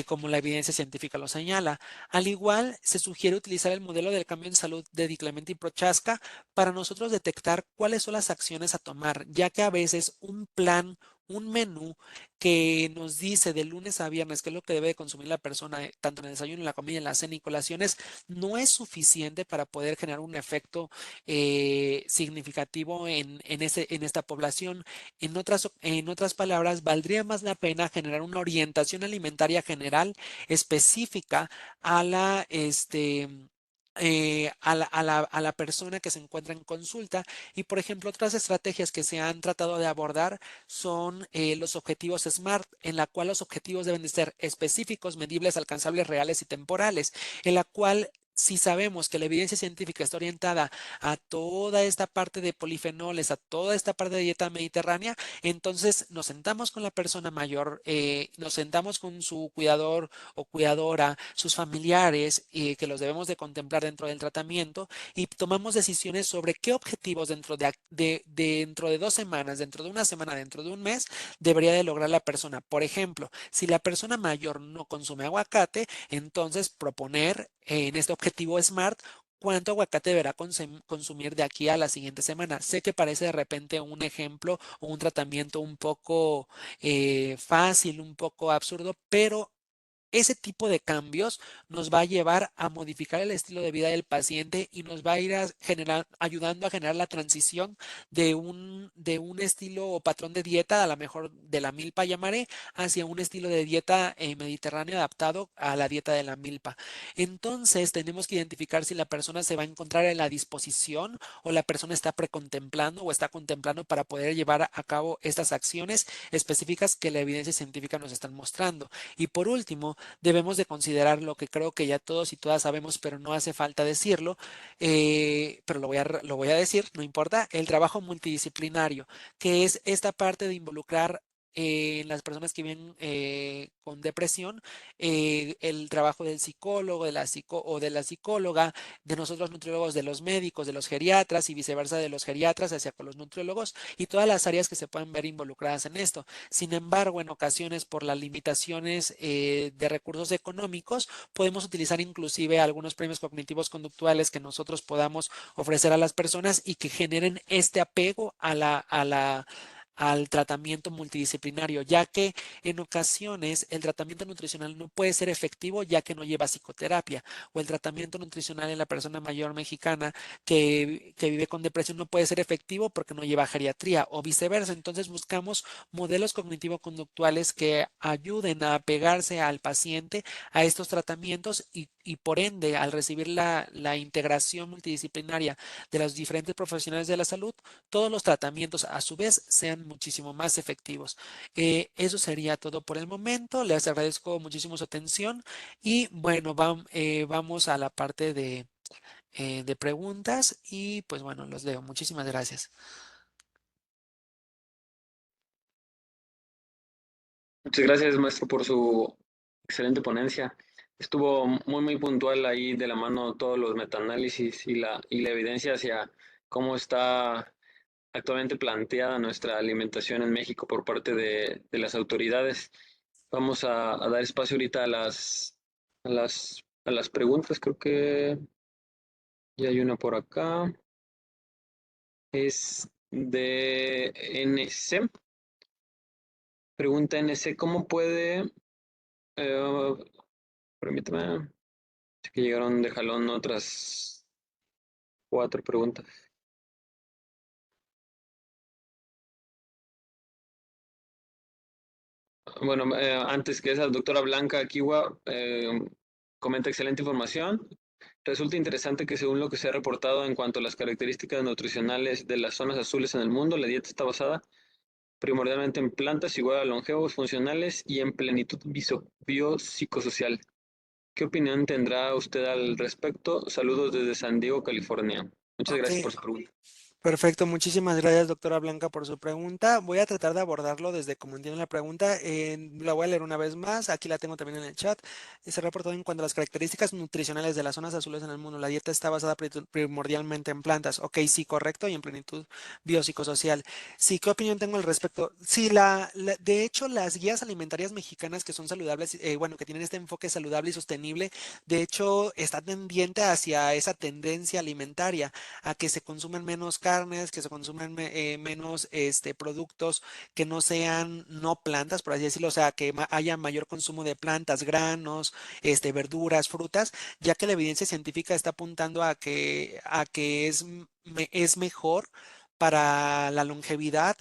B: Como la evidencia científica lo señala. Al igual, se sugiere utilizar el modelo del cambio en salud de Di Clementi y Prochaska para nosotros detectar cuáles son las acciones a tomar, ya que a veces un plan, un menú que nos dice de lunes a viernes qué es lo que debe de consumir la persona, tanto en el desayuno, en la comida, en la cena y colaciones, no es suficiente para poder generar un efecto significativo en esta población. En otras palabras, valdría más la pena generar una orientación alimentaria general específica a la persona que se encuentra en consulta. Y, por ejemplo, otras estrategias que se han tratado de abordar son los objetivos SMART, en la cual los objetivos deben de ser específicos, medibles, alcanzables, reales y temporales, en la cual si sabemos que la evidencia científica está orientada a toda esta parte de polifenoles, a toda esta parte de dieta mediterránea, entonces nos sentamos con la persona mayor, nos sentamos con su cuidador o cuidadora, sus familiares, que los debemos de contemplar dentro del tratamiento y tomamos decisiones sobre qué objetivos dentro de 2 semanas, dentro de una semana, dentro de un mes, debería de lograr la persona. Por ejemplo, si la persona mayor no consume aguacate, entonces proponer en este objetivo SMART cuánto aguacate deberá consumir de aquí a la siguiente semana. Sé que parece de repente un ejemplo o un tratamiento un poco fácil, un poco absurdo, pero ese tipo de cambios nos va a llevar a modificar el estilo de vida del paciente y nos va a ir ayudando a generar la transición de un estilo o patrón de dieta, a lo mejor de la milpa llamaré, hacia un estilo de dieta mediterráneo adaptado a la dieta de la milpa. Entonces, tenemos que identificar si la persona se va a encontrar en la disposición o la persona está precontemplando o está contemplando para poder llevar a cabo estas acciones específicas que la evidencia científica nos están mostrando. Y por último, debemos de considerar lo que creo que ya todos y todas sabemos, pero no hace falta decirlo, pero lo voy a decir, no importa, el trabajo multidisciplinario, que es esta parte de involucrar en las personas que viven con depresión, el trabajo del psicólogo, o de la psicóloga, de nosotros nutriólogos, de los médicos, de los geriatras y viceversa de los geriatras hacia con los nutriólogos y todas las áreas que se pueden ver involucradas en esto. Sin embargo, en ocasiones por las limitaciones de recursos económicos, podemos utilizar inclusive algunos premios cognitivos conductuales que nosotros podamos ofrecer a las personas y que generen este apego al tratamiento multidisciplinario, ya que en ocasiones el tratamiento nutricional no puede ser efectivo ya que no lleva psicoterapia, o el tratamiento nutricional en la persona mayor mexicana que vive con depresión no puede ser efectivo porque no lleva geriatría, o viceversa. Entonces buscamos modelos cognitivo-conductuales que ayuden a apegarse al paciente a estos tratamientos y por ende, al recibir la integración multidisciplinaria de los diferentes profesionales de la salud, todos los tratamientos a su vez sean muchísimo más efectivos. Eso sería todo por el momento. Les agradezco muchísimo su atención y bueno, vamos a la parte de preguntas y pues bueno, los leo. Muchísimas gracias.
A: Muchas gracias, maestro, por su excelente ponencia. Estuvo muy puntual ahí de la mano todos los metaanálisis y la evidencia hacia cómo está actualmente planteada nuestra alimentación en México por parte de las autoridades. Vamos a dar espacio ahorita a las preguntas. Creo que ya hay una por acá. Es de NC. Pregunta NC, ¿cómo puede... eh, permítame, es que llegaron de jalón otras 4 preguntas. Bueno, antes que esa, doctora Blanca Kiwa comenta excelente información. Resulta interesante que según lo que se ha reportado en cuanto a las características nutricionales de las zonas azules en el mundo, la dieta está basada primordialmente en plantas igual a longevos, funcionales y en plenitud biopsicosocial. ¿Qué opinión tendrá usted al respecto? Saludos desde San Diego, California. Muchas
B: Ok,
A: gracias por su pregunta.
B: Perfecto, muchísimas gracias, doctora Blanca, por su pregunta. Voy a tratar de abordarlo desde como entiendo la pregunta. La voy a leer una vez más. Aquí la tengo también en el chat. Se reportó en cuanto a las características nutricionales de las zonas azules en el mundo. La dieta está basada primordialmente en plantas. Ok, sí, correcto, y en plenitud biopsicosocial. Sí, ¿qué opinión tengo al respecto? Sí, de hecho, las guías alimentarias mexicanas que son saludables, bueno, que tienen este enfoque saludable y sostenible, de hecho, está tendiente hacia esa tendencia alimentaria a que se consumen menos carnes, que se consumen menos productos que no sean no plantas, por así decirlo, o sea, que haya mayor consumo de plantas, granos, verduras, frutas, ya que la evidencia científica está apuntando a que es mejor para la longevidad,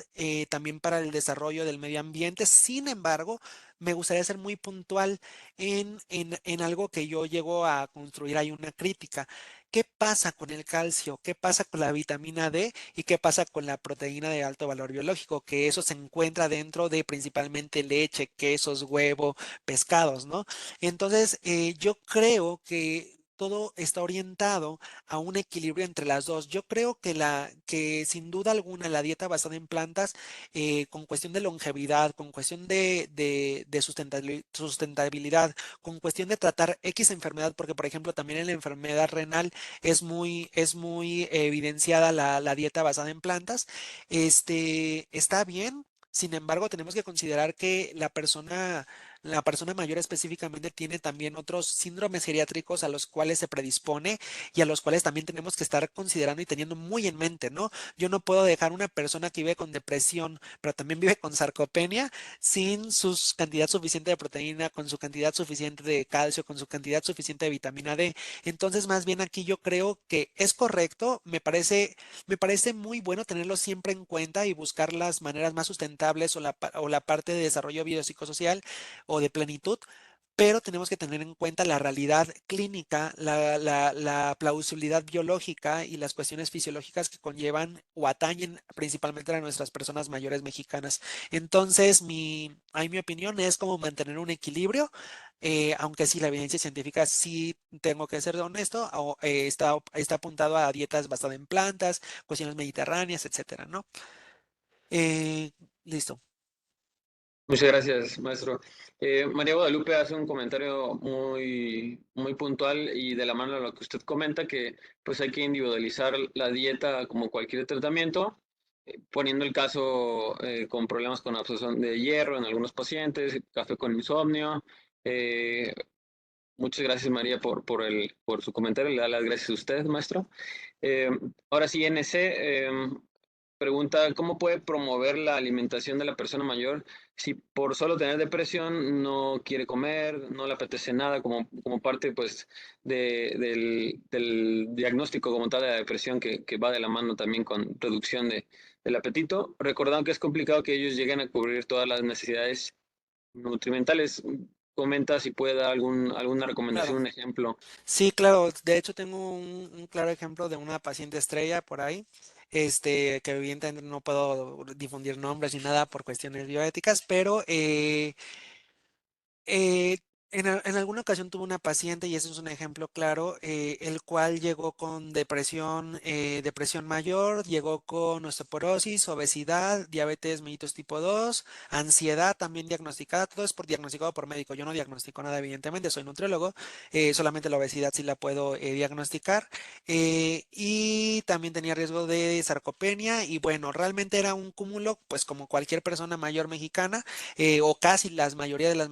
B: también para el desarrollo del medio ambiente. Sin embargo, me gustaría ser muy puntual en algo que yo llego a construir. Hay una crítica. ¿Qué pasa con el calcio? ¿Qué pasa con la vitamina D? ¿Y qué pasa con la proteína de alto valor biológico? Que eso se encuentra dentro de principalmente leche, quesos, huevo, pescados, ¿no? Entonces, yo creo que todo está orientado a un equilibrio entre las dos. Yo creo que sin duda alguna la dieta basada en plantas, con cuestión de longevidad, con cuestión de sustentabilidad, con cuestión de tratar X enfermedad, porque por ejemplo también en la enfermedad renal es muy evidenciada la dieta basada en plantas. Está bien. Sin embargo, tenemos que considerar que la persona mayor específicamente tiene también otros síndromes geriátricos a los cuales se predispone y a los cuales también tenemos que estar considerando y teniendo muy en mente, ¿no? Yo no puedo dejar una persona que vive con depresión, pero también vive con sarcopenia, sin su cantidad suficiente de proteína, con su cantidad suficiente de calcio, con su cantidad suficiente de vitamina D. Entonces, más bien aquí yo creo que es correcto, me parece muy bueno tenerlo siempre en cuenta y buscar las maneras más sustentables o la parte de desarrollo biopsicosocial o de plenitud. Pero tenemos que tener en cuenta la realidad clínica, la plausibilidad biológica y las cuestiones fisiológicas que conllevan o atañen principalmente a nuestras personas mayores mexicanas. Entonces, mi opinión es como mantener un equilibrio, aunque sí, la evidencia científica, sí tengo que ser honesto, está apuntado a dietas basadas en plantas, cuestiones mediterráneas, etcétera, ¿no? Eh, Listo.
A: Muchas gracias, maestro. María Guadalupe hace un comentario muy, muy puntual y de la mano de lo que usted comenta, que pues hay que individualizar la dieta como cualquier tratamiento, poniendo el caso con problemas con absorción de hierro en algunos pacientes, café con insomnio. Eh, Muchas gracias, María, por su comentario. Le da las gracias a usted, maestro. Eh, Ahora sí, NC, pregunta, ¿cómo puede promover la alimentación de la persona mayor si por solo tener depresión no quiere comer, no le apetece nada como parte pues del diagnóstico como tal de la depresión que va de la mano también con reducción del apetito? Recordando que es complicado que ellos lleguen a cubrir todas las necesidades nutrimentales. Comenta si puede dar alguna recomendación,
B: Claro.
A: un ejemplo.
B: Sí, claro. De hecho, tengo un claro ejemplo de una paciente estrella por ahí, que evidentemente no puedo difundir nombres ni nada por cuestiones bioéticas, pero eh, en alguna ocasión tuve una paciente, y ese es un ejemplo claro, el cual llegó con depresión mayor, llegó con osteoporosis, obesidad, diabetes mellitus tipo 2, ansiedad también diagnosticada. Todo es diagnosticado por médico. Yo no diagnostico nada, evidentemente, soy nutriólogo. Solamente la obesidad sí la puedo diagnosticar. Y también tenía riesgo de sarcopenia, y bueno, realmente era un cúmulo, pues como cualquier persona mayor mexicana, o casi la mayoría de las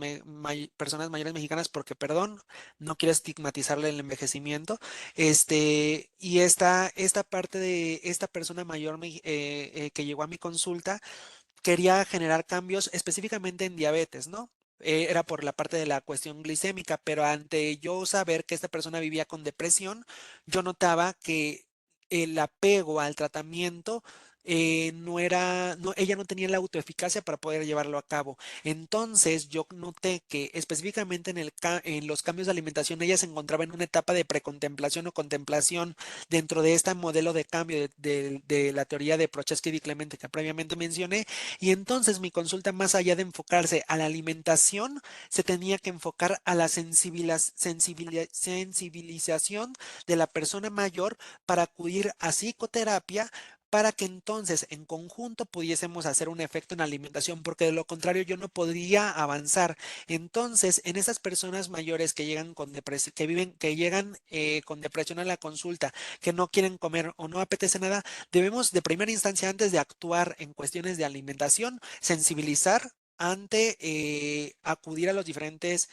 B: personas mayores mexicanas, porque perdón, no quiero estigmatizarle el envejecimiento. Y esta parte de esta persona mayor que llegó a mi consulta quería generar cambios específicamente en diabetes, ¿no? Era por la parte de la cuestión glicémica, pero ante yo saber que esta persona vivía con depresión, yo notaba que el apego al tratamiento, no era, no, ella no tenía la autoeficacia para poder llevarlo a cabo. Entonces yo noté que específicamente en los cambios de alimentación ella se encontraba en una etapa de precontemplación o contemplación dentro de este modelo de cambio de la teoría de Prochaska y Clemente que previamente mencioné. Y entonces mi consulta, más allá de enfocarse a la alimentación, se tenía que enfocar a la sensibilización de la persona mayor para acudir a psicoterapia para que entonces en conjunto pudiésemos hacer un efecto en la alimentación, porque de lo contrario yo no podría avanzar. Entonces, en esas personas mayores que llegan con depresión, que llegan con depresión a la consulta, que no quieren comer o no apetece nada, debemos de primera instancia, antes de actuar en cuestiones de alimentación, sensibilizar ante acudir a los diferentes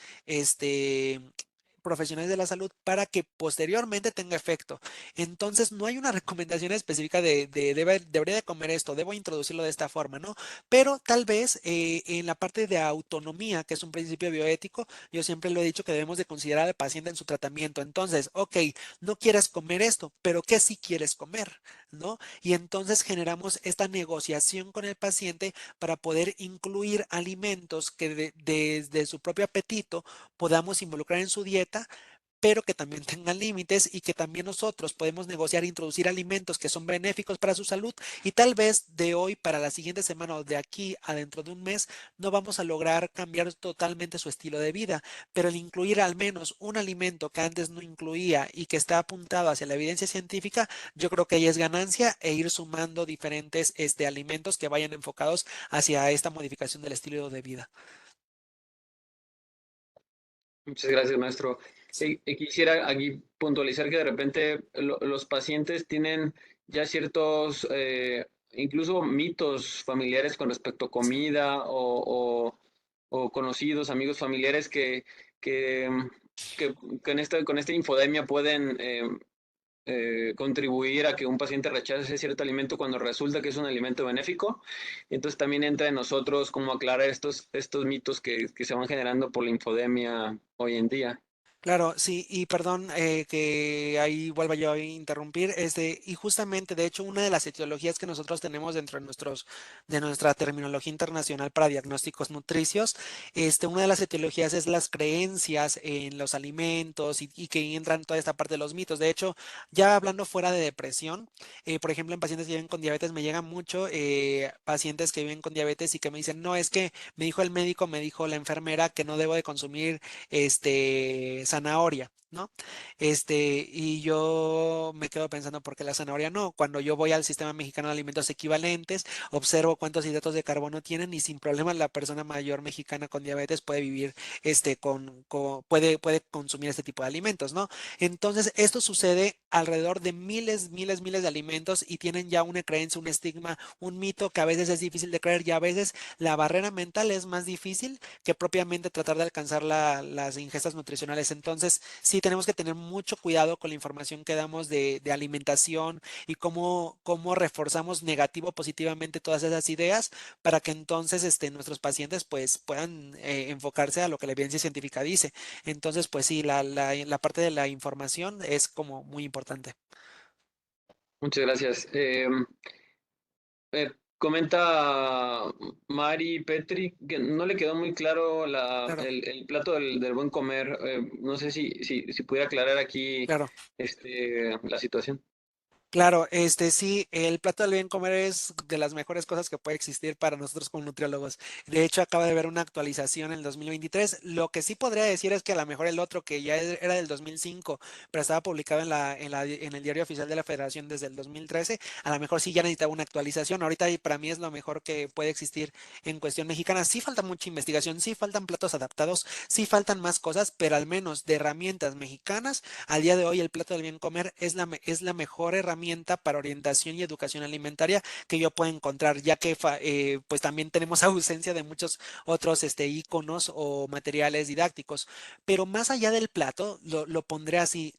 B: profesionales de la salud para que posteriormente tenga efecto. Entonces, no hay una recomendación específica debería de comer esto, debo introducirlo de esta forma, ¿no? Pero tal vez en la parte de autonomía, que es un principio bioético, yo siempre lo he dicho que debemos de considerar al paciente en su tratamiento. Entonces, ok, no quieres comer esto, pero ¿qué sí quieres comer? ¿No? Y entonces generamos esta negociación con el paciente para poder incluir alimentos que desde su propio apetito podamos involucrar en su dieta, pero que también tengan límites y que también nosotros podemos negociar e introducir alimentos que son benéficos para su salud, y tal vez de hoy para la siguiente semana o de aquí a dentro de un mes no vamos a lograr cambiar totalmente su estilo de vida, pero el incluir al menos un alimento que antes no incluía y que está apuntado hacia la evidencia científica, yo creo que ahí es ganancia, e ir sumando diferentes alimentos que vayan enfocados hacia esta modificación del estilo de vida.
A: Muchas gracias, maestro. Quisiera aquí puntualizar que de repente los pacientes tienen ya ciertos, incluso mitos familiares con respecto a comida o conocidos, amigos familiares que, que con esta infodemia pueden contribuir a que un paciente rechace cierto alimento cuando resulta que es un alimento benéfico. Entonces también entra en nosotros como aclarar estos mitos que se van generando por la infodemia hoy en día.
B: Claro, sí, y perdón que ahí vuelva yo a interrumpir, y justamente, de hecho, una de las etiologías que nosotros tenemos dentro de nuestra terminología internacional para diagnósticos nutricios, una de las etiologías es las creencias en los alimentos y que entran toda esta parte de los mitos. De hecho, ya hablando fuera de depresión, por ejemplo, en pacientes que viven con diabetes, me llegan mucho pacientes que viven con diabetes y que me dicen, no, es que me dijo el médico, me dijo la enfermera que no debo de consumir zanahoria, ¿no? Y yo me quedo pensando, ¿por qué la zanahoria no? Cuando yo voy al Sistema Mexicano de Alimentos Equivalentes, observo cuántos hidratos de carbono tienen y sin problema la persona mayor mexicana con diabetes puede vivir, puede consumir este tipo de alimentos, ¿no? Entonces, esto sucede alrededor de miles, miles, miles de alimentos y tienen ya una creencia, un estigma, un mito que a veces es difícil de creer y a veces la barrera mental es más difícil que propiamente tratar de alcanzar las ingestas nutricionales. Entonces, sí tenemos que tener mucho cuidado con la información que damos de alimentación y cómo reforzamos negativo o positivamente todas esas ideas para que entonces nuestros pacientes pues puedan enfocarse a lo que la evidencia científica dice. Entonces, pues sí, la parte de la información es como muy importante.
A: Muchas gracias. Comenta Mari Petri que no le quedó muy claro
B: Claro,
A: el plato del buen comer. No sé si pudiera aclarar aquí
B: claro.
A: la situación.
B: Claro, sí, el plato del bien comer es de las mejores cosas que puede existir para nosotros como nutriólogos. De hecho, acaba de haber una actualización en el 2023. Lo que sí podría decir es que a lo mejor el otro, que ya era del 2005, pero estaba publicado en el Diario Oficial de la Federación desde el 2013, a lo mejor sí ya necesitaba una actualización. Ahorita y para mí es lo mejor que puede existir en cuestión mexicana. Sí falta mucha investigación, sí faltan platos adaptados, sí faltan más cosas, pero al menos de herramientas mexicanas al día de hoy, el plato del bien comer es la mejor herramienta para orientación y educación alimentaria que yo puedo encontrar, ya que pues también tenemos ausencia de muchos otros iconos o materiales didácticos. Pero más allá del plato, lo pondré así,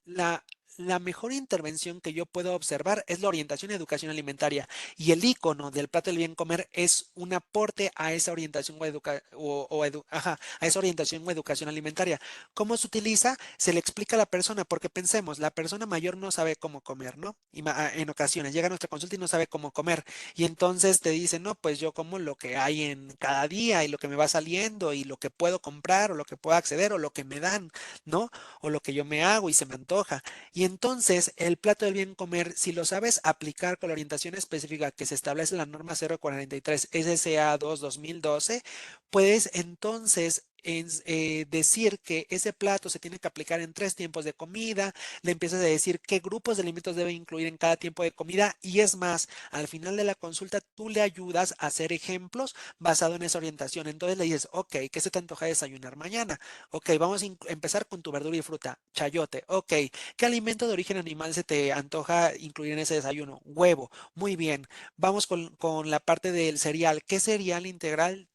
B: la mejor intervención que yo puedo observar es la orientación y educación alimentaria, y el icono del plato del bien comer es un aporte a esa orientación ajá, a esa orientación o educación alimentaria. ¿Cómo se utiliza? Se le explica a la persona, porque pensemos, la persona mayor no sabe cómo comer, ¿no? En ocasiones llega a nuestra consulta y no sabe cómo comer. Y entonces te dice, no, pues yo como lo que hay en cada día y lo que me va saliendo y lo que puedo comprar o lo que puedo acceder o lo que me dan, ¿no? O lo que yo me hago y se me antoja. Y entonces el plato del bien comer, si lo sabes aplicar con la orientación específica que se establece en la norma 043 SSA 2 2012, puedes entonces decir que ese plato se tiene que aplicar en 3 tiempos de comida, le empiezas a decir qué grupos de alimentos debe incluir en cada tiempo de comida y es más, al final de la consulta tú le ayudas a hacer ejemplos basado en esa orientación. Entonces le dices, ok, ¿qué se te antoja desayunar mañana? Ok, vamos a empezar con tu verdura y fruta, chayote. Ok, ¿qué alimento de origen animal se te antoja incluir en ese desayuno? Huevo. Muy bien. Vamos con la parte del cereal. ¿Qué cereal integral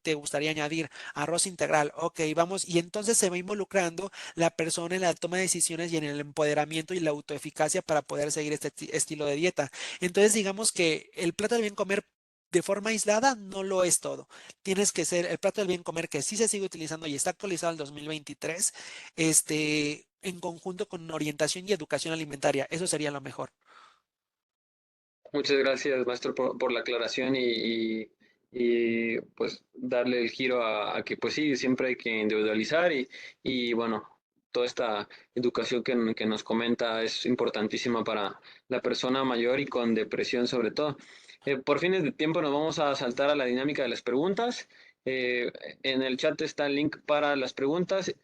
B: te gustaría añadir? Arroz integral. Ok, vamos. Y entonces se va involucrando la persona en la toma de decisiones y en el empoderamiento y la autoeficacia para poder seguir este estilo de dieta. Entonces, digamos que el plato del bien comer de forma aislada no lo es todo. Tienes que ser el plato del bien comer que sí se sigue utilizando y está actualizado al 2023, en conjunto con orientación y educación alimentaria. Eso sería lo mejor.
A: Muchas gracias, maestro, por la aclaración y, pues darle el giro a que pues sí, siempre hay que individualizar y bueno, toda esta educación que nos comenta es importantísima para la persona mayor y con depresión sobre todo. Por fines de tiempo nos vamos a saltar a la dinámica de las preguntas. Eh, en el chat está el link para las preguntas.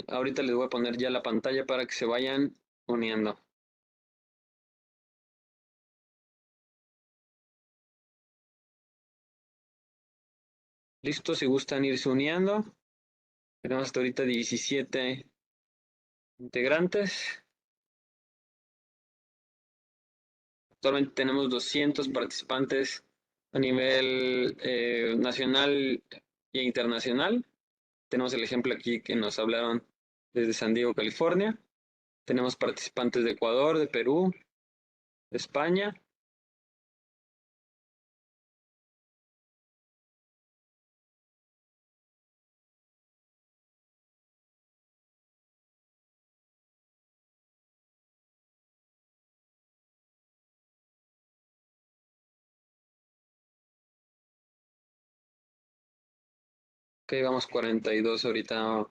A: Ahorita les voy a poner ya la pantalla para que se vayan uniendo. Listo, si gustan irse uniendo. Tenemos hasta ahorita 17 integrantes. Actualmente tenemos 200 participantes a nivel nacional e internacional. Tenemos el ejemplo aquí que nos hablaron desde San Diego, California. Tenemos participantes de Ecuador, de Perú, de España. Ok, vamos 42 ahorita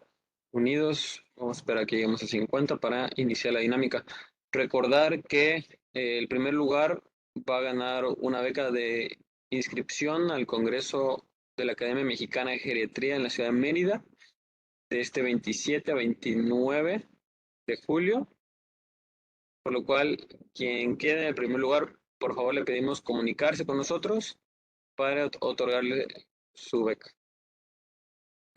A: unidos. Vamos a esperar a que lleguemos a 50 para iniciar la dinámica. Recordar que el primer lugar va a ganar una beca de inscripción al Congreso de la Academia Mexicana de Geriatría en la ciudad de Mérida, de este 27 a 29 de julio. Por lo cual, quien quede en el primer lugar, por favor le pedimos comunicarse con nosotros para otorgarle su beca.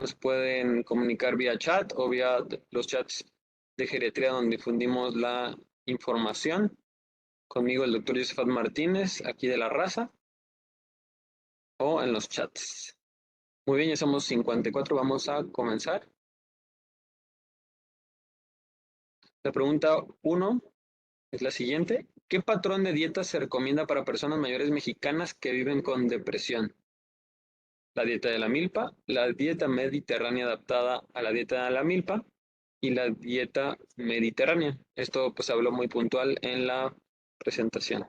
A: Nos pueden comunicar vía chat o vía los chats de geriatría donde difundimos la información. Conmigo el doctor Josefat Martínez, aquí de La Raza, o en los chats. Muy bien, ya somos 54, vamos a comenzar. La pregunta 1 es la siguiente. ¿Qué patrón de dieta se recomienda para personas mayores mexicanas que viven con depresión? La dieta de la milpa, la dieta mediterránea adaptada a la dieta de la milpa y la dieta mediterránea. Esto pues habló muy puntual en la presentación.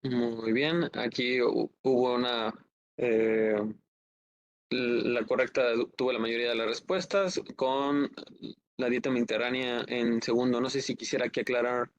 A: Muy bien, aquí hubo eh, la correcta tuvo la mayoría de las respuestas con la dieta mediterránea en segundo. No sé si quisiera que aclarar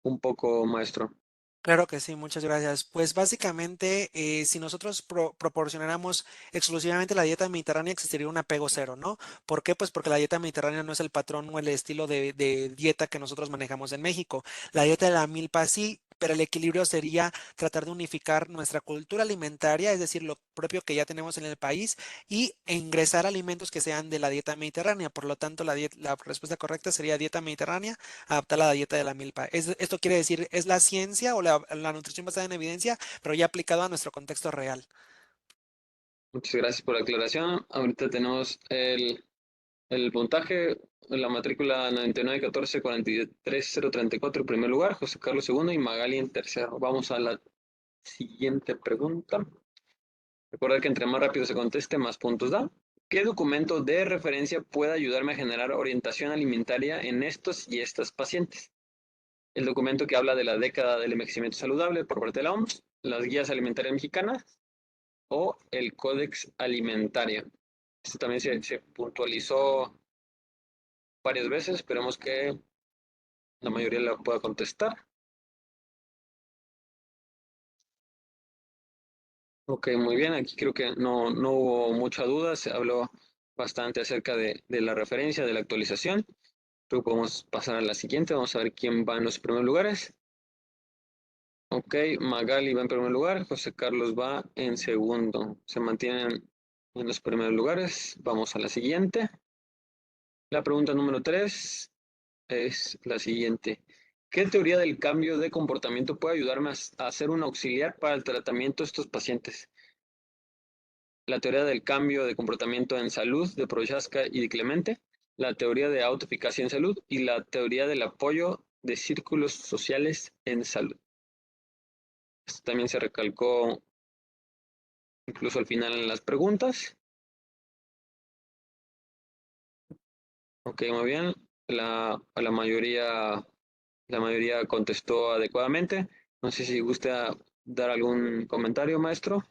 A: un poco, maestro.
B: Claro que sí, muchas gracias. Pues básicamente, si nosotros proporcionáramos exclusivamente la dieta mediterránea, existiría un apego cero, ¿no? ¿Por qué? Pues porque la dieta mediterránea no es el patrón o el estilo de dieta que nosotros manejamos en México. La dieta de la milpa sí, pero el equilibrio sería tratar de unificar nuestra cultura alimentaria, es decir, lo propio que ya tenemos en el país, y ingresar alimentos que sean de la dieta mediterránea. Por lo tanto, la respuesta correcta sería dieta mediterránea adaptar la dieta de la milpa. Esto quiere decir, es la ciencia o la nutrición basada en evidencia, pero ya aplicado a nuestro contexto real.
A: Muchas gracias por la aclaración. Ahorita tenemos el puntaje, la matrícula 9914-43034 en primer lugar, José Carlos segundo y Magali en tercero. Vamos a la siguiente pregunta. Recuerda que entre más rápido se conteste, más puntos da. ¿Qué documento de referencia puede ayudarme a generar orientación alimentaria en estos y estas pacientes? El documento que habla de la década del envejecimiento saludable por parte de la OMS, las guías alimentarias mexicanas o el Códex Alimentario. Esto también se puntualizó varias veces. Esperemos que la mayoría la pueda contestar. Ok, muy bien. Aquí creo que no hubo mucha duda. Se habló bastante acerca de la referencia, de la actualización. Creo que podemos pasar a la siguiente. Vamos a ver quién va en los primeros lugares. Ok, Magali va en primer lugar, José Carlos va en segundo. Se mantienen en los primeros lugares. Vamos a la siguiente. La pregunta número 3 es la siguiente. ¿Qué teoría del cambio de comportamiento puede ayudarme a ser un auxiliar para el tratamiento de estos pacientes? La teoría del cambio de comportamiento en salud de Prochaska y de Clemente, la teoría de autoeficacia en salud y la teoría del apoyo de círculos sociales en salud. Esto también se recalcó incluso al final en las preguntas. Ok, muy bien. La mayoría contestó adecuadamente. No sé si gusta dar algún comentario, maestro.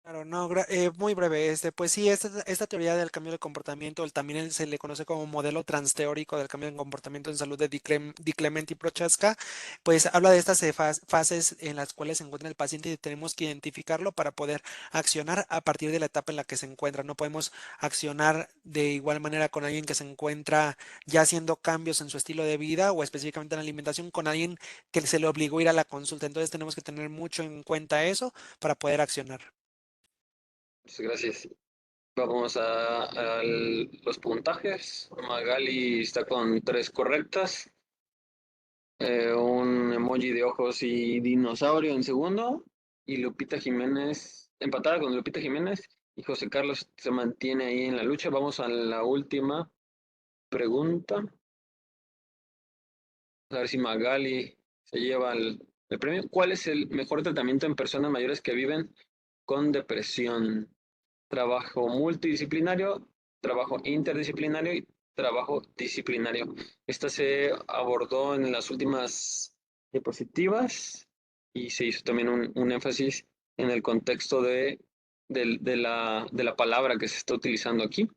B: Claro, no, muy breve. Pues sí, esta teoría del cambio de comportamiento, también se le conoce como modelo transteórico del cambio de comportamiento en salud de Di Clementi y Prochaska, pues habla de estas fases en las cuales se encuentra el paciente y tenemos que identificarlo para poder accionar a partir de la etapa en la que se encuentra. No podemos accionar de igual manera con alguien que se encuentra ya haciendo cambios en su estilo de vida o específicamente en la alimentación con alguien que se le obligó a ir a la consulta. Entonces tenemos que tener mucho en cuenta eso para poder accionar.
A: Muchas gracias. Vamos a los puntajes. Magali está con 3 correctas. Un emoji de ojos y dinosaurio en segundo. Y Lupita Jiménez, empatada con Lupita Jiménez. Y José Carlos se mantiene ahí en la lucha. Vamos a la última pregunta. A ver si Magali se lleva el premio. ¿Cuál es el mejor tratamiento en personas mayores que viven con depresión? Trabajo multidisciplinario, trabajo interdisciplinario y trabajo disciplinario. Esta se abordó en las últimas diapositivas y se hizo también un énfasis en el contexto de la palabra que se está utilizando aquí.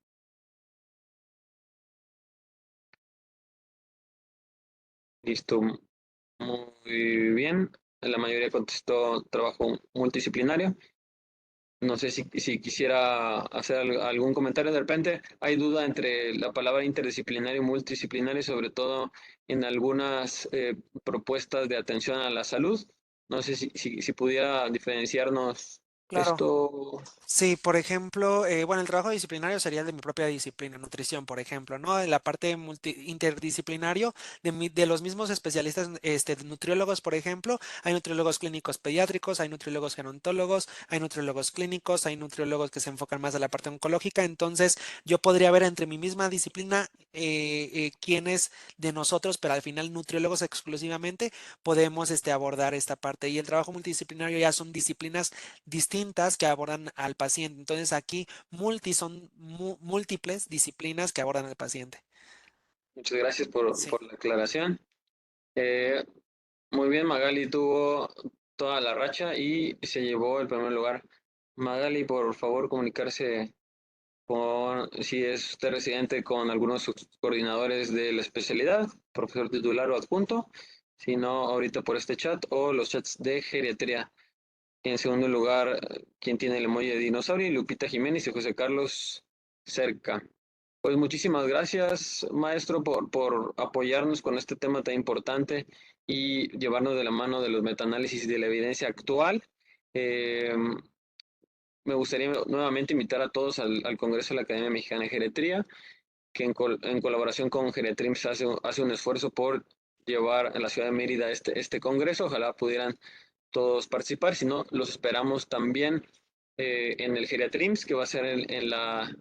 A: Listo, muy bien. La mayoría contestó trabajo multidisciplinario. No sé si quisiera hacer algún comentario. De repente hay duda entre la palabra interdisciplinario y multidisciplinario, sobre todo en algunas propuestas de atención a la salud. No sé si pudiera diferenciarnos
B: Claro.
A: esto.
B: Sí, por ejemplo, bueno, el trabajo disciplinario sería el de mi propia disciplina, nutrición, por ejemplo, ¿no? En la parte interdisciplinario de los mismos especialistas, nutriólogos, por ejemplo, hay nutriólogos clínicos pediátricos, hay nutriólogos gerontólogos, hay nutriólogos clínicos, hay nutriólogos que se enfocan más a la parte oncológica, entonces yo podría ver entre mi misma disciplina quiénes de nosotros, pero al final nutriólogos exclusivamente, podemos abordar esta parte. Y el trabajo multidisciplinario ya son disciplinas distintas que abordan al paciente. Entonces aquí son múltiples disciplinas que abordan al paciente.
A: Muchas gracias
B: Sí.
A: por la aclaración. Eh, Muy bien, Magali tuvo toda la racha y se llevó el primer lugar. Magali, por favor, comunicarse si es usted residente, con algunos coordinadores de la especialidad, profesor titular o adjunto, si no, ahorita por este chat o los chats de geriatría. En segundo lugar, quien tiene el emoji de dinosaurio, Lupita Jiménez y José Carlos Cerca. Pues muchísimas gracias, maestro, por apoyarnos con este tema tan importante y llevarnos de la mano de los metaanálisis de la evidencia actual. Eh, Me gustaría nuevamente invitar a todos al Congreso de la Academia Mexicana de Geriatría, que en colaboración con Geriatrims hace un esfuerzo por llevar a la ciudad de Mérida este congreso. Ojalá pudieran todos participar. Si no, los esperamos también en el Geriatrims, que va a ser en la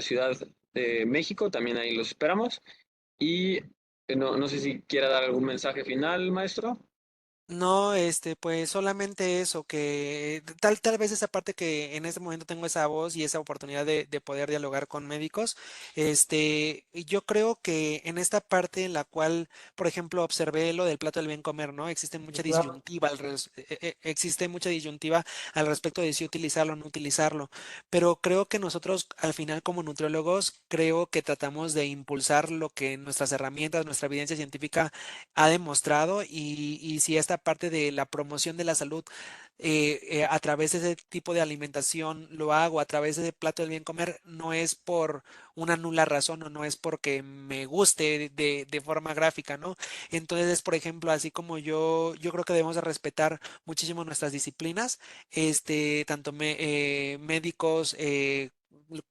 A: Ciudad de México. También ahí los esperamos. Y no sé si quiera dar algún mensaje final, maestro.
B: No, pues solamente eso, que tal vez esa parte que en este momento tengo esa voz y esa oportunidad de poder dialogar con médicos, y yo creo que en esta parte en la cual, por ejemplo, observé lo del plato del bien comer, ¿no?
C: Sí, claro.
B: Existe mucha disyuntiva al respecto de si utilizarlo o no utilizarlo, pero creo que nosotros al final como nutriólogos, creo que tratamos de impulsar lo que nuestras herramientas, nuestra evidencia científica ha demostrado y si esta parte de la promoción de la salud a través de ese tipo de alimentación lo hago a través de ese plato del bien comer, no es por una nula razón o no es porque me guste de forma gráfica, ¿no? Entonces, por ejemplo, así como yo creo que debemos de respetar muchísimo nuestras disciplinas, tanto médicos,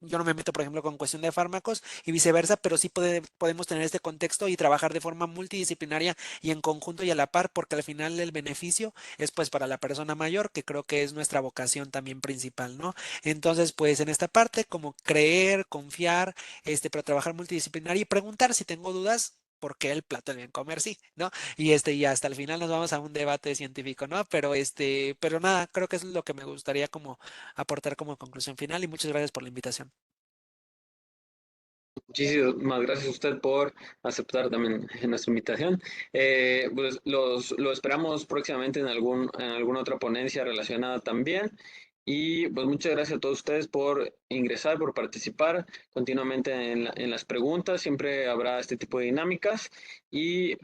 B: yo no me meto, por ejemplo, con cuestión de fármacos y viceversa, pero sí podemos tener este contexto y trabajar de forma multidisciplinaria y en conjunto y a la par, porque al final el beneficio es pues para la persona mayor, que creo que es nuestra vocación también principal, ¿no? Entonces, pues en esta parte, como creer, confiar, pero trabajar multidisciplinario y preguntar si tengo dudas. ¿Por qué el plato del bien comer? Sí, ¿no? Y hasta el final nos vamos a un debate científico, ¿no? Pero nada, creo que es lo que me gustaría como aportar como conclusión final y muchas gracias por la invitación.
A: Muchísimas gracias a usted por aceptar también nuestra invitación. Pues lo esperamos próximamente en alguna otra ponencia relacionada también. Y pues muchas gracias a todos ustedes por ingresar, por participar continuamente en las preguntas. Siempre habrá este tipo de dinámicas. Y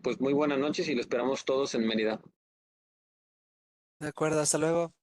A: pues muy buenas noches y lo esperamos todos en Mérida.
B: De acuerdo, hasta luego.